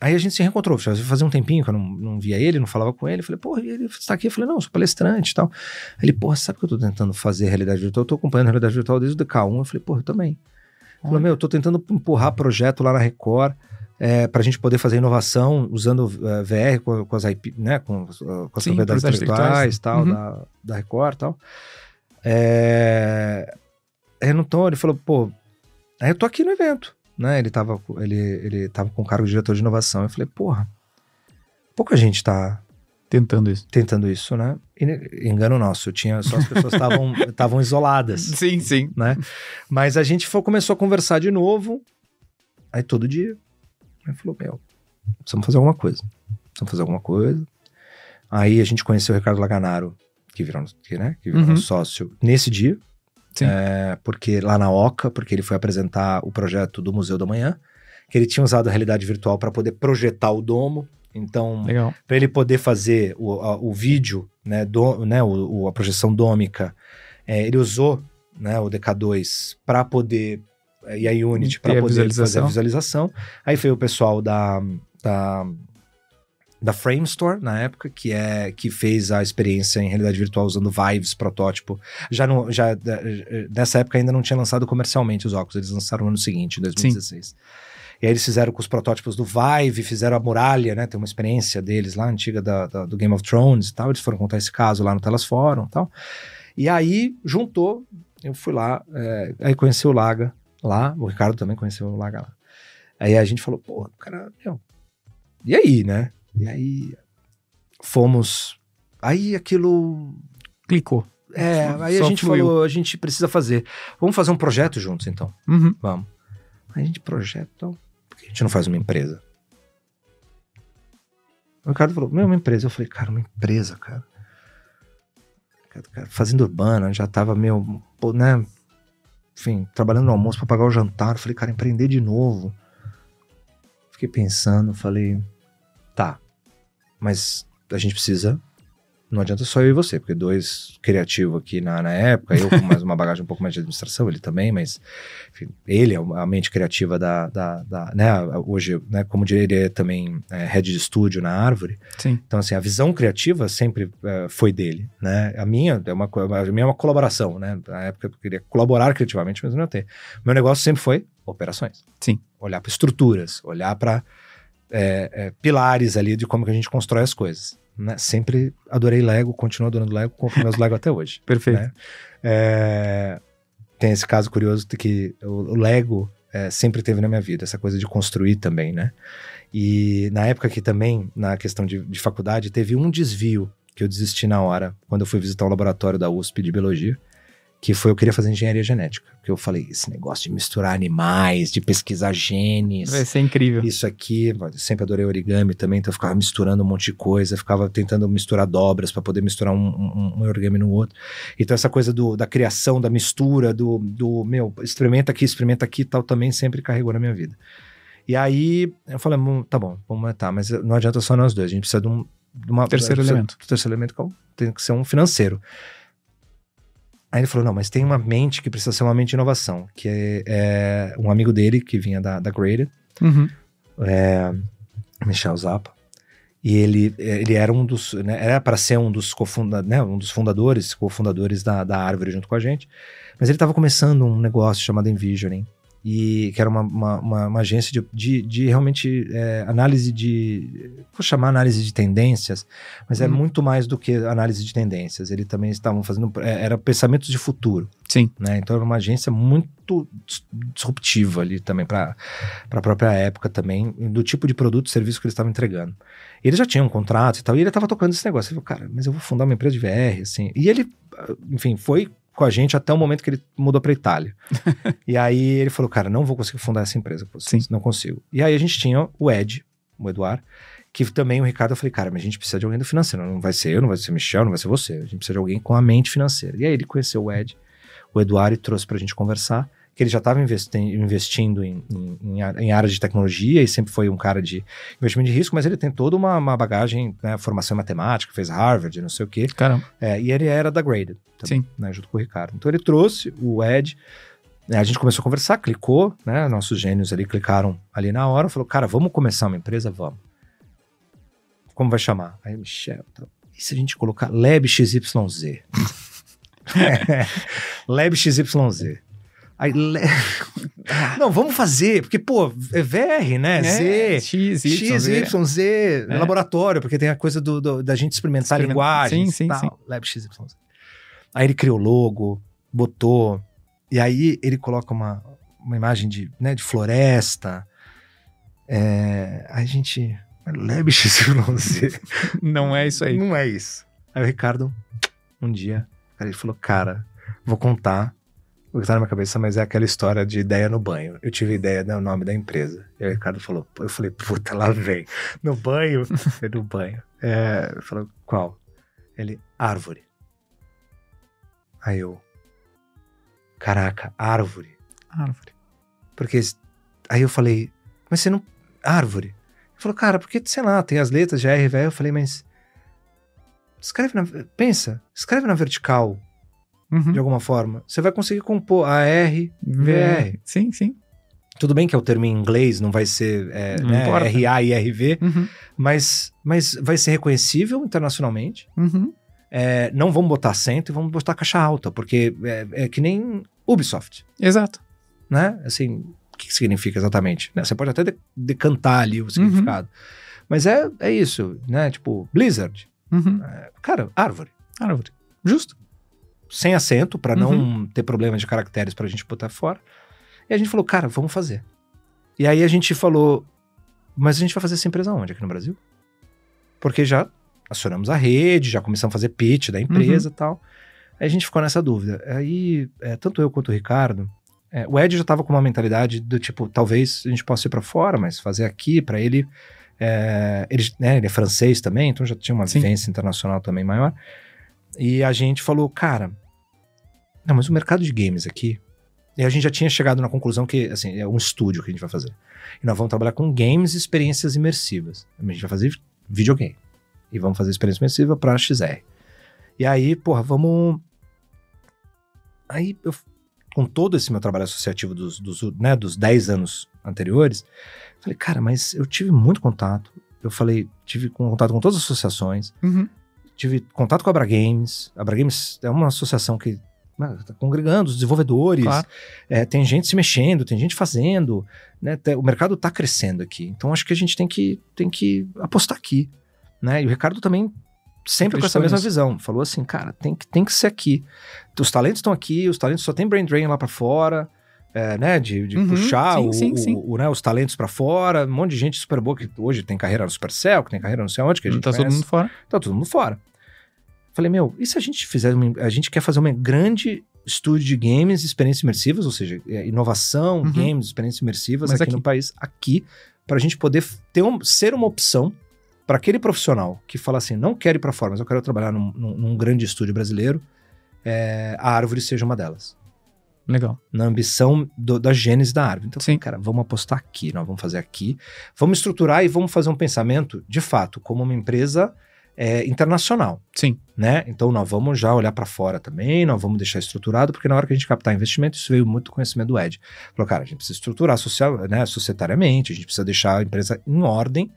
Aí a gente se reencontrou, fazia um tempinho que eu não via ele, não falava com ele. Eu falei, porra, ele está aqui? Eu falei, não, eu sou palestrante e tal. Ele, porra, sabe que eu tô tentando fazer realidade virtual? Eu tô acompanhando a realidade virtual desde o DK1. Eu falei, porra, eu também. Ele falou, eu tô tentando empurrar projeto lá na Record, pra gente poder fazer inovação usando VR com as IP, né, com as propriedades intelectuais e tal, da Record e tal. Ele falou, pô, aí eu tô aqui no evento. Né, ele tava com o cargo de diretor de inovação. Eu falei, porra, pouca gente tá tentando isso, né? Engano nosso, só as pessoas estavam isoladas. Sim. Né? Mas a gente começou a conversar de novo, aí todo dia. Aí falou, precisamos fazer alguma coisa. Aí a gente conheceu o Ricardo Laganaro, que virou sócio nesse dia. Porque lá na Oca, porque ele foi apresentar o projeto do Museu da Manhã, que ele tinha usado a realidade virtual para poder projetar o domo. Então, para ele poder fazer o vídeo, né, a projeção dômica, ele usou, né, o DK2 para poder, e a Unity para poder fazer a visualização. Aí foi o pessoal da Framestore, na época, que fez a experiência em realidade virtual usando Vives, protótipo. Nessa época ainda não tinha lançado comercialmente os óculos, eles lançaram no ano seguinte, em 2016. Sim. E aí eles fizeram com os protótipos do Vive, fizeram a muralha, né? Tem uma experiência deles lá, antiga do Game of Thrones e tal. Eles foram contar esse caso lá no Telas Forum e tal. E aí, juntou, eu fui lá, aí conheci o Laga lá, o Ricardo também conheceu o Laga lá. Aí a gente falou, pô, cara, e aí, né? E aí, fomos, aí aquilo... Clicou. Aí a gente falou, a gente precisa fazer, vamos fazer um projeto juntos, então. Uhum. Vamos. Aí a gente projeta, então, por que a gente não faz uma empresa? O Ricardo falou, uma empresa. Eu falei, cara, uma empresa, cara. Fazenda urbana, já tava meio, né, enfim, trabalhando no almoço pra pagar o jantar. Eu falei, cara, empreender de novo. Fiquei pensando, falei, tá, mas a gente precisa, não adianta só eu e você, porque dois criativos aqui na época, eu com mais uma bagagem um pouco mais de administração, ele também, mas enfim, ele é a mente criativa né, hoje, né, como diria, ele é também head de estúdio na Árvore. Sim. Então assim, a visão criativa sempre foi dele, né, a minha é uma colaboração, né, na época eu queria colaborar criativamente, mas não ia ter. Meu negócio sempre foi operações. Sim. Olhar para estruturas, olhar para pilares ali de como que a gente constrói as coisas. Né? Sempre adorei Lego, continuo adorando Lego, compro meus Lego até hoje. Perfeito. Né? Tem esse caso curioso de que o Lego sempre teve na minha vida, essa coisa de construir também, né? E na época que também, na questão de faculdade, teve um desvio que eu desisti na hora, quando eu fui visitar o laboratório da USP de Biologia, que foi, eu queria fazer engenharia genética. Porque eu falei, esse negócio de misturar animais, de pesquisar genes... Vai ser incrível. Isso aqui, eu sempre adorei origami também, então eu ficava misturando um monte de coisa, ficava tentando misturar dobras para poder misturar um origami no outro. Então essa coisa da criação, da mistura, experimenta aqui e tal, também sempre carregou na minha vida. E aí, eu falei, tá bom, vamos tá, mas não adianta só nós dois, a gente precisa de uma... Terceiro elemento. Terceiro elemento tem que ser um financeiro. Aí ele falou, não, mas tem uma mente que precisa ser uma mente de inovação, que é um amigo dele que vinha da Graded, Michel Zappa, e ele era um dos, né, era para ser um dos cofundadores da Árvore junto com a gente, mas ele estava começando um negócio chamado Envisioning, e que era uma agência de realmente análise vou chamar análise de tendências, mas é muito mais do que análise de tendências. Eles também estavam fazendo, era pensamentos de futuro. Sim. Né? Então era uma agência muito disruptiva ali também para a própria época também, do tipo de produto e serviço que eles estavam entregando. Ele já tinha um contrato e tal, e ele estava tocando esse negócio. Ele falou, cara, mas eu vou fundar uma empresa de VR, assim. E ele, enfim, foi com a gente até o momento que ele mudou para Itália. E aí ele falou, cara, não vou conseguir fundar essa empresa com vocês, não consigo. E aí a gente tinha o Ed, o Eduardo, que também o Ricardo, eu falei, cara, mas a gente precisa de alguém do financeiro, não vai ser eu, não vai ser o Michel, não vai ser você, a gente precisa de alguém com a mente financeira. E aí ele conheceu o Ed, o Eduardo, e trouxe pra gente conversar, que ele já estava investindo em áreas de tecnologia e sempre foi um cara de investimento de risco, mas ele tem toda uma bagagem, né, formação em matemática, fez Harvard, não sei o quê. Caramba. E ele era da Graded também, né, junto com o Ricardo. Então ele trouxe o Ed, a gente começou a conversar, clicou, né, nossos gênios ali clicaram ali na hora, falou, cara, vamos começar uma empresa? Vamos. Como vai chamar? Aí, Michel, e se a gente colocar Lab XYZ? Lab XYZ. Aí, não, vamos fazer, porque, pô, é VR, né? XYZ, laboratório, porque tem a coisa da gente experimentar linguagens. Sim. Lab XYZ. Aí ele criou o logo, botou, e aí ele coloca uma imagem de floresta. Aí a gente... Lab XYZ. Não é isso aí. Não é isso. Aí o Ricardo, um dia, ele falou, cara, vou contar o que tá na minha cabeça, mas é aquela história de ideia no banho. Eu tive ideia do nome da empresa. E o Ricardo falou, eu falei, puta, lá vem. No banho? No banho. Ele falou, qual? Ele, Árvore. Aí eu, caraca, Árvore. Porque, aí eu falei, mas você não... Árvore. Ele falou, cara, porque, sei lá, tem as letras de RVR. Eu falei, mas... escreve na vertical. De alguma forma. Você vai conseguir compor AR, VR. Sim. Tudo bem que é o termo em inglês, não vai ser Não né, importa. RA-IRV, Uhum. mas vai ser reconhecível internacionalmente. Uhum. Não vamos botar acento e vamos botar caixa alta, porque é que nem Ubisoft, Exato. né? Assim, o que significa exatamente? Né? Você pode até decantar ali o significado. Mas é isso, né? Tipo, Blizzard. Uhum. Cara, árvore. Árvore. Justo. Sem acento, para não ter problema de caracteres pra gente botar fora. E a gente falou, cara, vamos fazer. E aí a gente falou, mas a gente vai fazer essa empresa onde? Aqui no Brasil? Porque já acionamos a rede, já começamos a fazer pitch da empresa e tal. Aí a gente ficou nessa dúvida. Aí, tanto eu quanto o Ricardo, o Ed já tava com uma mentalidade do tipo, talvez a gente possa ir pra fora, mas fazer aqui, pra ele... ele é francês também, então já tinha uma vivência internacional também maior. E a gente falou, cara, não, mas o mercado de games aqui... E a gente já tinha chegado na conclusão que, assim, é um estúdio que a gente vai fazer. E nós vamos trabalhar com games e experiências imersivas. A gente vai fazer videogame. E vamos fazer experiência imersiva pra XR. E aí, porra, vamos... Aí, com todo esse meu trabalho associativo dos 10 anos anteriores, falei, cara, mas eu tive muito contato. Tive contato com todas as associações. Tive contato com a Abra Games. A Abra Games é uma associação que tá congregando os desenvolvedores, Claro. Tem gente se mexendo, tem gente fazendo, né? O mercado tá crescendo aqui, então acho que a gente tem que apostar aqui, né? E o Ricardo também sempre com essa mesma visão, falou assim, cara, tem que ser aqui, os talentos estão aqui, os talentos só tem brain drain lá pra fora, né? De puxar né, os talentos pra fora, um monte de gente super boa que hoje tem carreira no Supercell, que tem carreira não sei onde, que a gente Tá todo mundo fora. Tá todo mundo fora. Falei, a gente fizer a gente quer fazer uma grande estúdio de games, experiências imersivas, ou seja, inovação, games, experiências imersivas aqui no país, pra gente poder ser uma opção para aquele profissional que fala assim, não quero ir pra fora, mas eu quero trabalhar num grande estúdio brasileiro, a Árvore seja uma delas. Legal. Na ambição da gênese da Árvore. Então, cara, vamos apostar aqui, nós vamos fazer aqui, vamos estruturar e vamos fazer um pensamento, de fato, como uma empresa internacional. Sim. Né? Então nós vamos já olhar para fora também, nós vamos deixar estruturado, porque na hora que a gente captar investimento, isso veio muito do conhecimento do Ed. Falou, cara, a gente precisa estruturar societariamente, a gente precisa deixar a empresa em ordem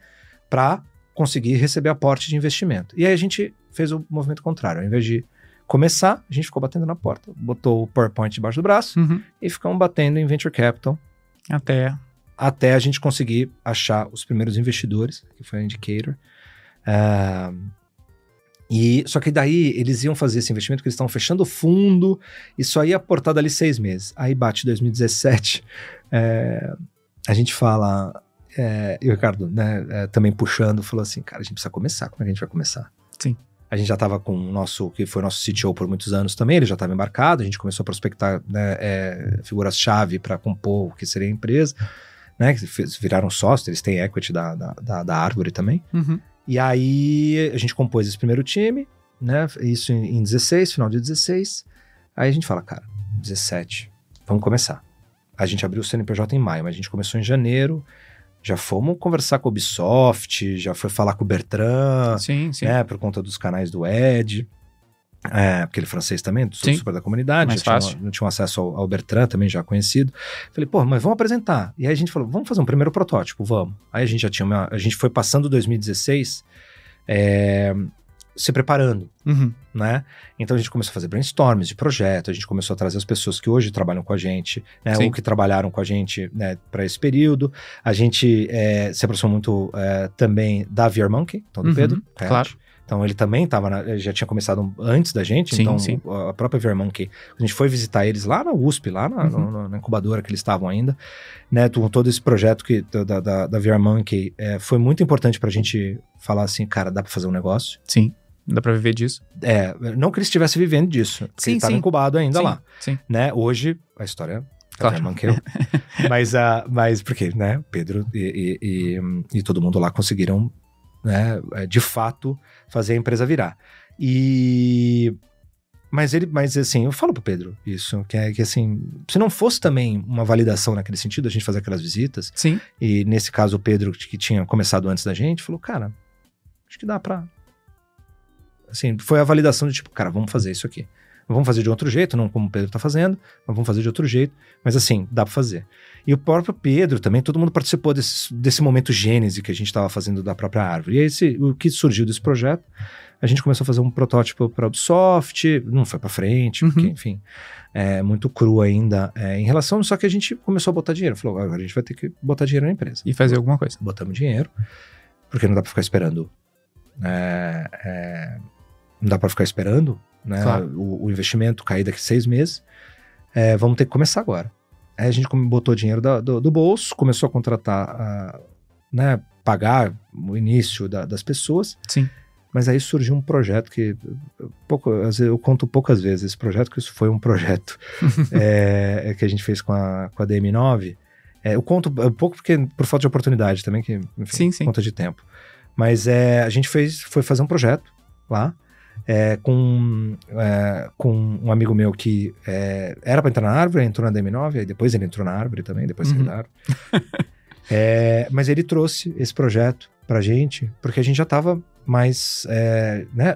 para conseguir receber aporte de investimento. E aí a gente fez o movimento contrário. Ao invés de começar, a gente ficou batendo na porta, botou o PowerPoint debaixo do braço e ficamos batendo em Venture Capital até a gente conseguir achar os primeiros investidores, que foi a Indicator. Só que daí eles iam fazer esse investimento, que eles estavam fechando o fundo e só ia aportar dali 6 meses. Aí bate 2017, a gente fala, e o Ricardo, né, também puxando, falou assim, cara, a gente precisa começar, como é que a gente vai começar? Sim. A gente já estava com o nosso, que foi o nosso CTO por muitos anos também, ele já estava embarcado, a gente começou a prospectar, né, figuras-chave para compor o que seria a empresa, né, que viraram sócios, eles têm equity da Árvore também. E aí a gente compôs esse primeiro time, né? Isso em 16, final de 16. Aí a gente fala, cara, 17, vamos começar. A gente abriu o CNPJ em maio, mas a gente começou em janeiro. Já fomos conversar com a Ubisoft, já foi falar com o Bertrand, sim. Né? Por conta dos canais do Ed. Porque ele é francês também, super da comunidade, não tinha acesso ao Bertrand, também já conhecido. Falei, mas vamos apresentar. E aí a gente falou, vamos fazer um primeiro protótipo, vamos. Aí a gente já tinha a gente foi passando 2016 se preparando, né? Então a gente começou a fazer brainstorms de projeto, a gente começou a trazer as pessoas que hoje trabalham com a gente, né? Ou que trabalharam com a gente, né, para esse período. A gente se aproximou muito também da VR Monkey, então do Pedro. Claro. Então ele também já tinha começado antes da gente, Sim. A própria VR Monkey, a gente foi visitar eles lá na USP, lá na incubadora que eles estavam ainda, né, todo esse projeto da VR Monkey foi muito importante pra gente falar assim, cara, dá pra fazer um negócio? Sim, dá pra viver disso. Não que ele estivesse vivendo disso, porque ele estava incubado ainda lá, sim. Né, hoje a história... Claro. Mas porque, né, Pedro e todo mundo lá conseguiram, né, de fato fazer a empresa virar. Mas assim, eu falo pro Pedro isso, que assim, se não fosse também uma validação naquele sentido, a gente fazer aquelas visitas, sim. E nesse caso o Pedro, que tinha começado antes da gente, falou, cara, acho que dá pra... Assim, foi a validação de tipo, cara, vamos fazer isso aqui. Vamos fazer de outro jeito, não como o Pedro tá fazendo, mas vamos fazer de outro jeito. Mas assim, dá pra fazer. E o próprio Pedro também, todo mundo participou desse momento gênese que a gente tava fazendo da própria árvore. E o que surgiu desse projeto, a gente começou a fazer um protótipo para Ubisoft, não foi para frente, porque, enfim, é muito cru ainda em relação, só que a gente começou a botar dinheiro. Falou, agora a gente vai ter que botar dinheiro na empresa. E fazer alguma coisa. Botamos dinheiro, porque não dá para ficar esperando. Não dá para ficar esperando, né? Claro. O investimento cair daqui a 6 meses. Vamos ter que começar agora. Aí a gente botou dinheiro do bolso, começou a contratar, né, pagar o início das pessoas. Sim. Mas aí surgiu um projeto que eu conto poucas vezes esse projeto, que isso foi um projeto que a gente fez com a DM9. Eu conto um pouco porque por falta de oportunidade também, que enfim, Sim. conta de tempo. Mas a gente foi fazer um projeto lá com um amigo meu que era para entrar na árvore, entrou na DM9, aí depois ele entrou na árvore também, depois saiu da árvore. Mas ele trouxe esse projeto pra gente, porque a gente já tava mais,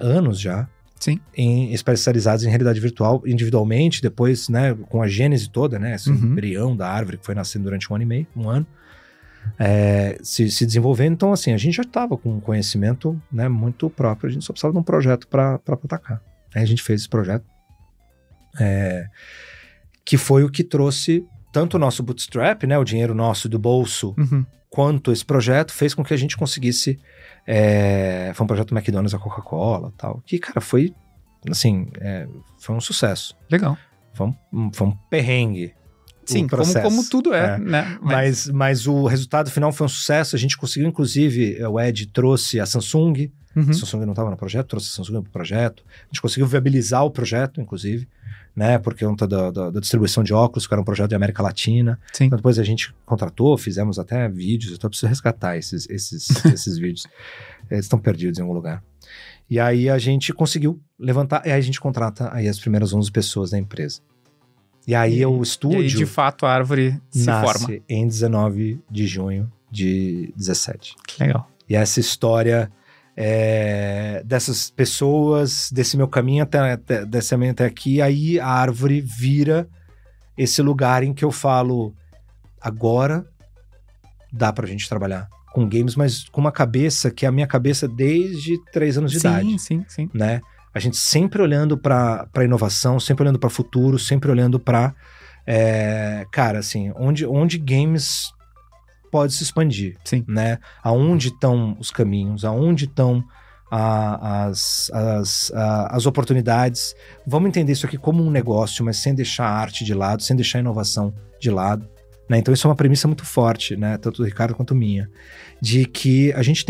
anos já, Sim. especializados em realidade virtual, individualmente, depois, né, com a gênese toda, né, esse embrião da árvore que foi nascendo durante um ano, se desenvolvendo. Então, assim, a gente já tava com um conhecimento, né, muito próprio, a gente só precisava de um projeto para atacar. Aí a gente fez esse projeto, que foi o que trouxe tanto o nosso bootstrap, né, o dinheiro nosso do bolso, quanto esse projeto fez com que a gente conseguisse. Foi um projeto do McDonald's, a Coca-Cola e tal. Que, cara, foi assim, foi um sucesso. Legal. Foi um perrengue. Sim, como tudo né? Mas o resultado final foi um sucesso. A gente conseguiu, inclusive, o Ed trouxe a Samsung. A Samsung não estava no projeto, trouxe a Samsung para o projeto. A gente conseguiu viabilizar o projeto, inclusive, né? Porque conta da distribuição de óculos, que era um projeto de América Latina. Sim. Então, depois a gente contratou, fizemos até vídeos. Então, eu preciso resgatar esses vídeos. Eles estão perdidos em algum lugar. E aí a gente conseguiu levantar, e aí a gente contrata aí as primeiras 11 pessoas da empresa. E aí o estúdio... E aí, de fato, a árvore se forma. Nasce em 19 de junho de 17. Que legal. E essa história dessas pessoas, desse meu caminho até aqui, aí a árvore vira esse lugar em que eu falo, agora dá pra gente trabalhar com games, mas com uma cabeça que é a minha cabeça desde 3 anos de idade. Sim. Né? A gente sempre olhando para inovação, sempre olhando para futuro, sempre olhando para cara, assim, onde games pode se expandir. Sim. Né? Aonde estão os caminhos, aonde estão as oportunidades. Vamos entender isso aqui como um negócio, mas sem deixar a arte de lado, sem deixar a inovação de lado. Né? Então isso é uma premissa muito forte, né? Tanto do Ricardo quanto minha, de que a gente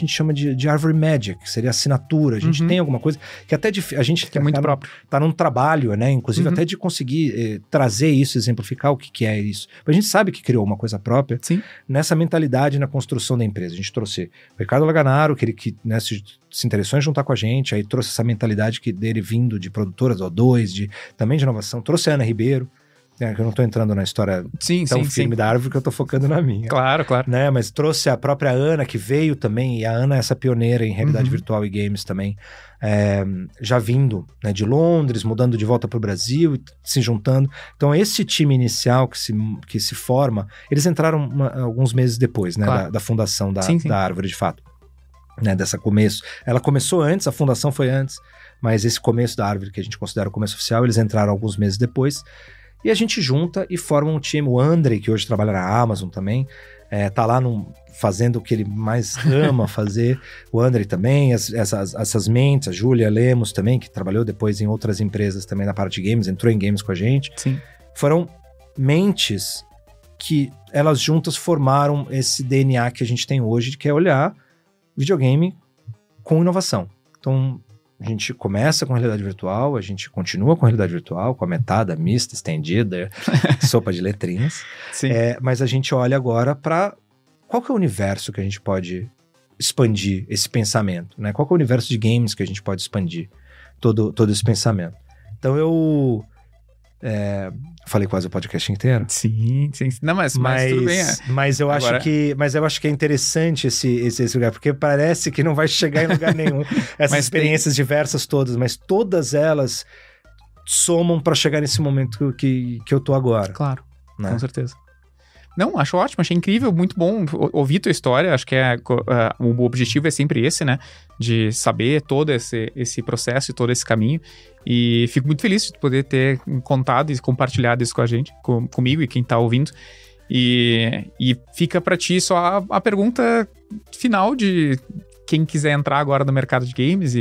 chama de Árvore Magic, que seria assinatura. A gente tem alguma coisa que até a gente que é muito próprio. Tá num trabalho, né? Inclusive até de conseguir trazer isso, exemplificar o que é isso. Mas a gente sabe que criou uma coisa própria. Sim. Nessa mentalidade na construção da empresa. A gente trouxe o Ricardo Laganaro, que né, se interessou em juntar com a gente, aí trouxe essa mentalidade dele vindo de produtoras O2, também de inovação. Trouxe a Ana Ribeiro, que eu não tô entrando na história tão firme da árvore, que eu tô focando na minha. Claro. Né? Mas trouxe a própria Ana, que veio também, e a Ana é essa pioneira em realidade virtual e games também, já vindo, né, de Londres, mudando de volta pro Brasil, se juntando. Então esse time inicial que se forma, eles entraram alguns meses depois, né, da fundação da árvore, de fato. Né, dessa começo. Ela começou antes, a fundação foi antes, mas esse começo da árvore, que a gente considera o começo oficial, eles entraram alguns meses depois. E a gente junta e forma um time. O Andrei, que hoje trabalha na Amazon também, tá lá fazendo o que ele mais ama fazer. O Andrei também, essas mentes, a Júlia Lemos também, que trabalhou depois em outras empresas também na parte de games, entrou em games com a gente. Sim. Foram mentes que elas juntas formaram esse DNA que a gente tem hoje, que é olhar videogame com inovação. Então, a gente começa com realidade virtual, a gente continua com realidade virtual, com a metada, mista, estendida, sopa de letrinhas. Sim. Mas a gente olha agora para qual que é o universo que a gente pode expandir esse pensamento, né? Qual que é o universo de games que a gente pode expandir todo esse pensamento. Então eu Falei quase o podcast inteiro. Sim. Não, mas tudo bem. Mas eu acho que é interessante esse lugar, porque parece que não vai chegar em lugar nenhum. Essas experiências diversas todas, mas todas elas somam para chegar nesse momento que eu tô agora. Claro, né? Com certeza. Não, acho ótimo, achei incrível, muito bom ouvir tua história, acho que o objetivo é sempre esse, né, de saber todo esse processo e todo esse caminho, e fico muito feliz de poder ter contado e compartilhado isso com a gente, comigo e quem tá ouvindo, e fica pra ti só a pergunta final de quem quiser entrar agora no mercado de games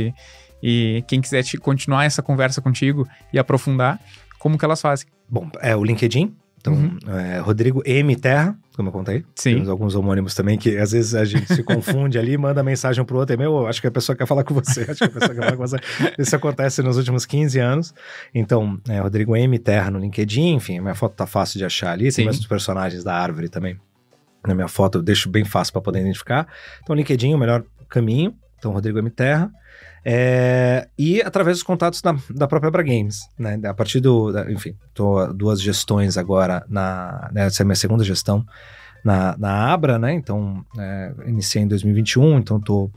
e quem quiser continuar essa conversa contigo e aprofundar, como que elas fazem? Bom, o LinkedIn. Então, Rodrigo M. Terra, como eu contei. Sim. Temos alguns homônimos também que às vezes a gente se confunde ali, manda mensagem pro outro, acho que a pessoa quer falar com você, acho que a pessoa quer falar com você. Isso acontece nos últimos 15 anos. Então, Rodrigo M. Terra no LinkedIn, enfim, minha foto tá fácil de achar ali. Tem mais personagens da árvore também. Na minha foto eu deixo bem fácil para poder identificar. Então, LinkedIn é o melhor caminho. Então, Rodrigo M. Terra. E através dos contatos da própria Abra Games, né? A partir enfim, tô 2 gestões agora essa é a minha segunda gestão na Abra, né? Então, iniciei em 2021, então tô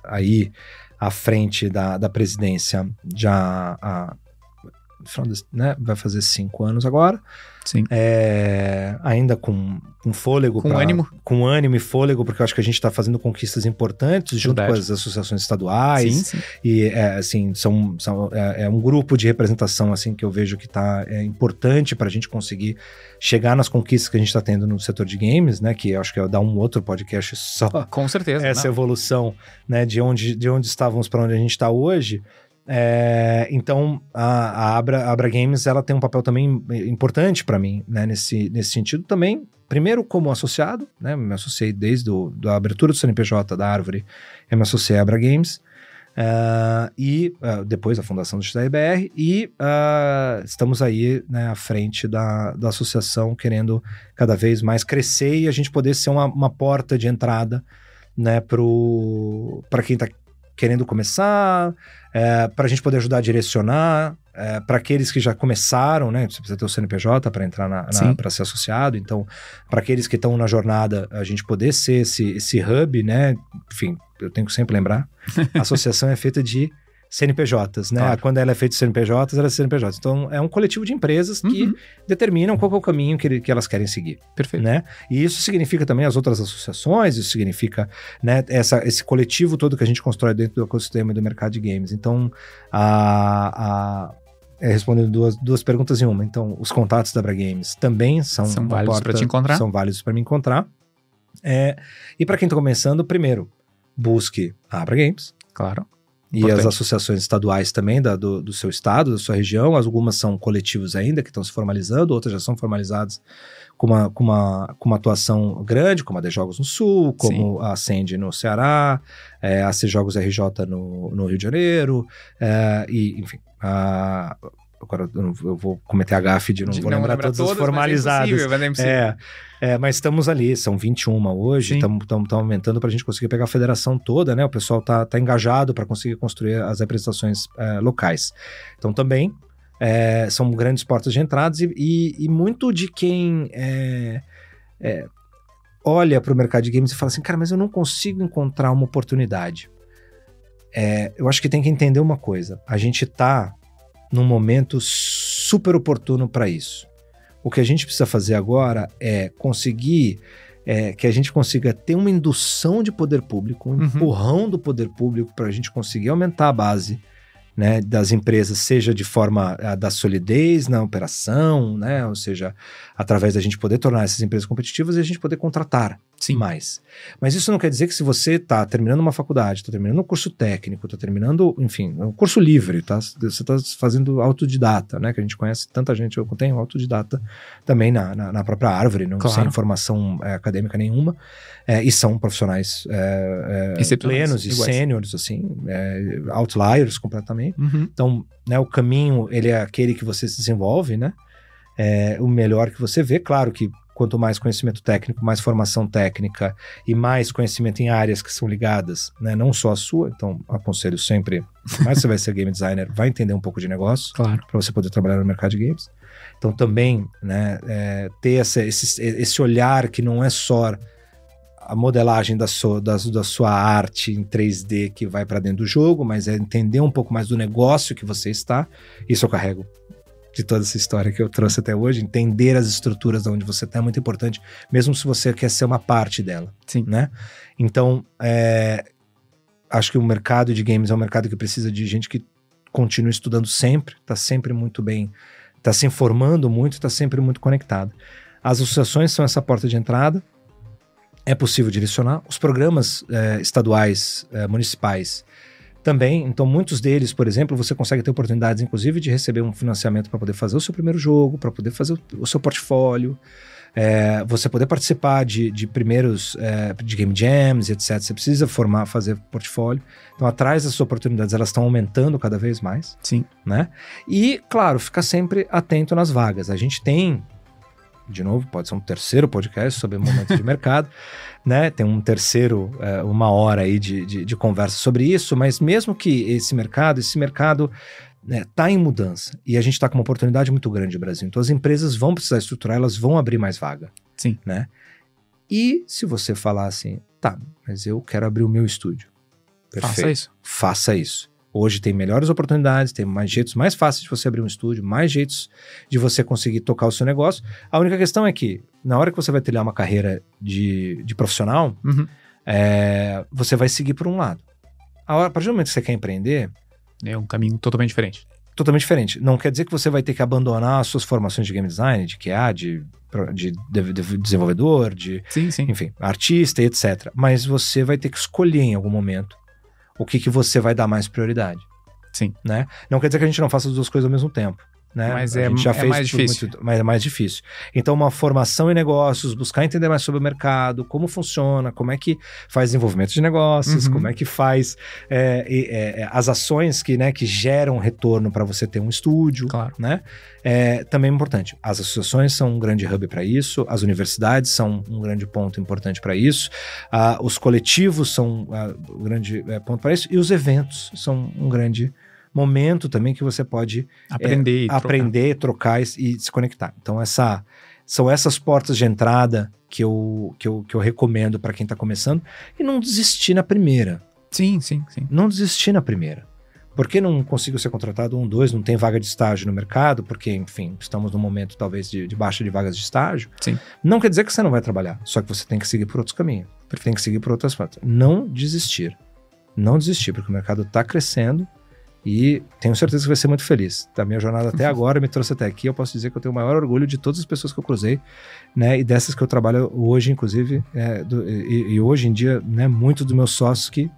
aí à frente da presidência já né? Vai fazer 5 anos agora. Sim. Ainda com fôlego. Com ânimo e fôlego, porque eu acho que a gente está fazendo conquistas importantes junto com as associações estaduais. Sim. E, assim, é um grupo de representação, assim, que eu vejo que é importante para a gente conseguir chegar nas conquistas que a gente está tendo no setor de games, né? Que eu acho que dá um outro podcast só. Com certeza. Essa evolução, né? De onde estávamos para onde a gente está hoje. Então, a Abra Games, ela tem um papel também importante para mim, né, nesse sentido também. Primeiro, como associado, né, me associei desde a abertura do CNPJ da Árvore, eu me associei à Abra Games, e depois a fundação do XRBR, e estamos aí, né, à frente da associação, querendo cada vez mais crescer e a gente poder ser uma porta de entrada, né, para quem está querendo começar, para a gente poder ajudar a direcionar, para aqueles que já começaram, né? Você precisa ter o CNPJ para entrar para ser associado, então, para aqueles que estão na jornada, a gente poder ser esse hub, né? Enfim, eu tenho que sempre lembrar, a associação é feita de CNPJs, né? Claro. Quando ela é feita de CNPJs, ela é CNPJs. Então, é um coletivo de empresas que determinam qual é o caminho que elas querem seguir. Perfeito. Né? E isso significa também as outras associações, isso significa, né, esse coletivo todo que a gente constrói dentro do ecossistema e do mercado de games. Então, respondendo duas perguntas em uma. Então, os contatos da Abra Games também são válidos para te encontrar. São válidos para me encontrar. E para quem está começando, primeiro, busque a Abra Games. Claro. E importante. As associações estaduais também do seu estado, da sua região. Algumas são coletivos ainda, que estão se formalizando, outras já são formalizadas com uma atuação grande, como a de Jogos no Sul, como Sim. a Ascend no Ceará, a C Jogos RJ no Rio de Janeiro, e enfim... Agora eu vou cometer a gafe de não vou lembrar todas as formalizadas. Mas é impossível. Mas estamos ali, são 21 hoje, estamos aumentando para a gente conseguir pegar a federação toda, né? O pessoal tá engajado para conseguir construir as representações locais. Então também são grandes portas de entradas e muito de quem olha para o mercado de games e fala assim, cara, mas eu não consigo encontrar uma oportunidade. Eu acho que tem que entender uma coisa, a gente tá num momento super oportuno para isso. O que a gente precisa fazer agora é conseguir que a gente consiga ter uma indução de poder público, um empurrão do poder público para a gente conseguir aumentar a base, né, das empresas, seja de forma da solidez na operação, né, ou seja, através da gente poder tornar essas empresas competitivas e a gente poder contratar mais. Mas isso não quer dizer que se você está terminando uma faculdade, está terminando um curso técnico, está terminando, enfim, um curso livre, tá? Você está fazendo autodidata, né, que a gente conhece tanta gente, eu tenho autodidata também na própria Árvore, não sem formação acadêmica nenhuma, e são profissionais plenos e sêniores, assim, outliers completamente. Então, né, o caminho, ele é aquele que você se desenvolve, né? O melhor que você vê, claro que quanto mais conhecimento técnico, mais formação técnica e mais conhecimento em áreas que são ligadas, né? Não só a sua, então aconselho sempre, mas você vai ser game designer, vai entender um pouco de negócio, Claro. para você poder trabalhar no mercado de games. Então também, né, ter esse olhar que não é só a modelagem da sua arte em 3D que vai para dentro do jogo, mas é entender um pouco mais do negócio que você está. Isso eu carrego de toda essa história que eu trouxe até hoje. Entender as estruturas de onde você está é muito importante, mesmo se você quer ser uma parte dela. Sim. Né? Então, acho que o mercado de games é um mercado que precisa de gente que continue estudando sempre, está sempre muito bem, está se informando muito, está sempre muito conectado. As associações são essa porta de entrada. É possível direcionar. Os programas estaduais, municipais, também. Então, muitos deles, por exemplo, você consegue ter oportunidades, inclusive, de receber um financiamento para poder fazer o seu primeiro jogo, para poder fazer o seu portfólio, você poder participar de primeiros de game jams, etc. Você precisa fazer portfólio. Então, atrás dessas oportunidades, elas estão aumentando cada vez mais. Sim. Né? E, claro, ficar sempre atento nas vagas. A gente tem... De novo, pode ser um terceiro podcast sobre momentos de mercado, né? Tem um terceiro, 1 hora aí de conversa sobre isso, mas mesmo que esse mercado tá em mudança e a gente está com uma oportunidade muito grande no Brasil. Então as empresas vão precisar estruturar, elas vão abrir mais vaga. Sim. Né? E se você falar assim, tá, mas eu quero abrir o meu estúdio. Perfeito. Faça isso. Faça isso. Hoje tem melhores oportunidades, tem mais jeitos mais fáceis de você abrir um estúdio, mais jeitos de você conseguir tocar o seu negócio. A única questão é que, na hora que você vai trilhar uma carreira de profissional, você vai seguir por um lado. A partir do momento que você quer empreender... É um caminho totalmente diferente. Totalmente diferente. Não quer dizer que você vai ter que abandonar as suas formações de game design, de QA, de desenvolvedor, sim. enfim, artista e etc. Mas você vai ter que escolher em algum momento o que você vai dar mais prioridade. Sim. Né? Não quer dizer que a gente não faça as duas coisas ao mesmo tempo. Né? Mas a gente já fez mais difícil. Mas é mais difícil. Então, uma formação em negócios, buscar entender mais sobre o mercado, como funciona, como é que faz desenvolvimento de negócios, como é que faz as ações que geram retorno para você ter um estúdio. Claro. Né? Também é importante. As associações são um grande hub para isso, as universidades são um grande ponto importante para isso, os coletivos são um grande ponto para isso, e os eventos são um grande momento também que você pode aprender, trocar e se conectar. Então, são essas portas de entrada que eu recomendo para quem está começando, e não desistir na primeira. Sim. Não desistir na primeira. Porque não consigo ser contratado 1, 2, não tem vaga de estágio no mercado, porque, enfim, estamos num momento talvez de baixa de vagas de estágio. Sim. Não quer dizer que você não vai trabalhar, só que você tem que seguir por outros caminhos. Tem que seguir por outras portas. Não desistir. Não desistir, porque o mercado está crescendo. E tenho certeza que vai ser muito feliz. Da minha jornada até agora, me trouxe até aqui. Eu posso dizer que eu tenho o maior orgulho de todas as pessoas que eu cruzei, né? E dessas que eu trabalho hoje, inclusive, e hoje em dia, né? Muitos dos meus sócios que...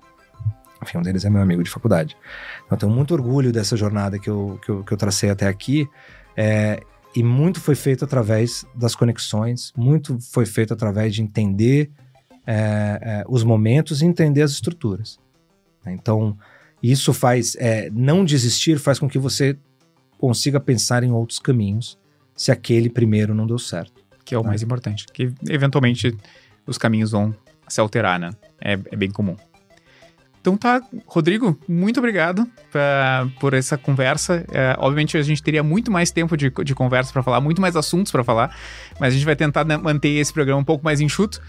Enfim, um deles é meu amigo de faculdade. Então, eu tenho muito orgulho dessa jornada que eu tracei até aqui. E muito foi feito através das conexões, muito foi feito através de entender os momentos e entender as estruturas. Então... Isso faz, não desistir faz com que você consiga pensar em outros caminhos se aquele primeiro não deu certo. Que é o mais importante, que eventualmente os caminhos vão se alterar, né? É bem comum. Então tá, Rodrigo, muito obrigado por essa conversa. Obviamente a gente teria muito mais tempo de conversa para falar, muito mais assuntos para falar, mas a gente vai tentar manter esse programa um pouco mais enxuto.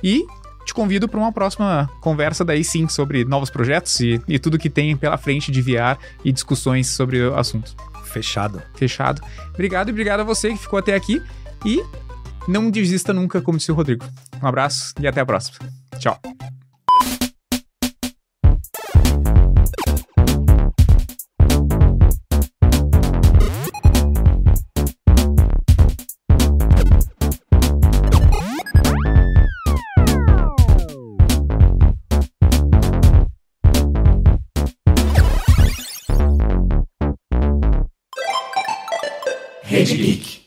E... te convido para uma próxima conversa daí sim sobre novos projetos e tudo que tem pela frente de VR e discussões sobre o assunto. Fechado. Obrigado a você que ficou até aqui e não desista nunca, como disse o Rodrigo. Um abraço e até a próxima. Tchau. Rede Geek.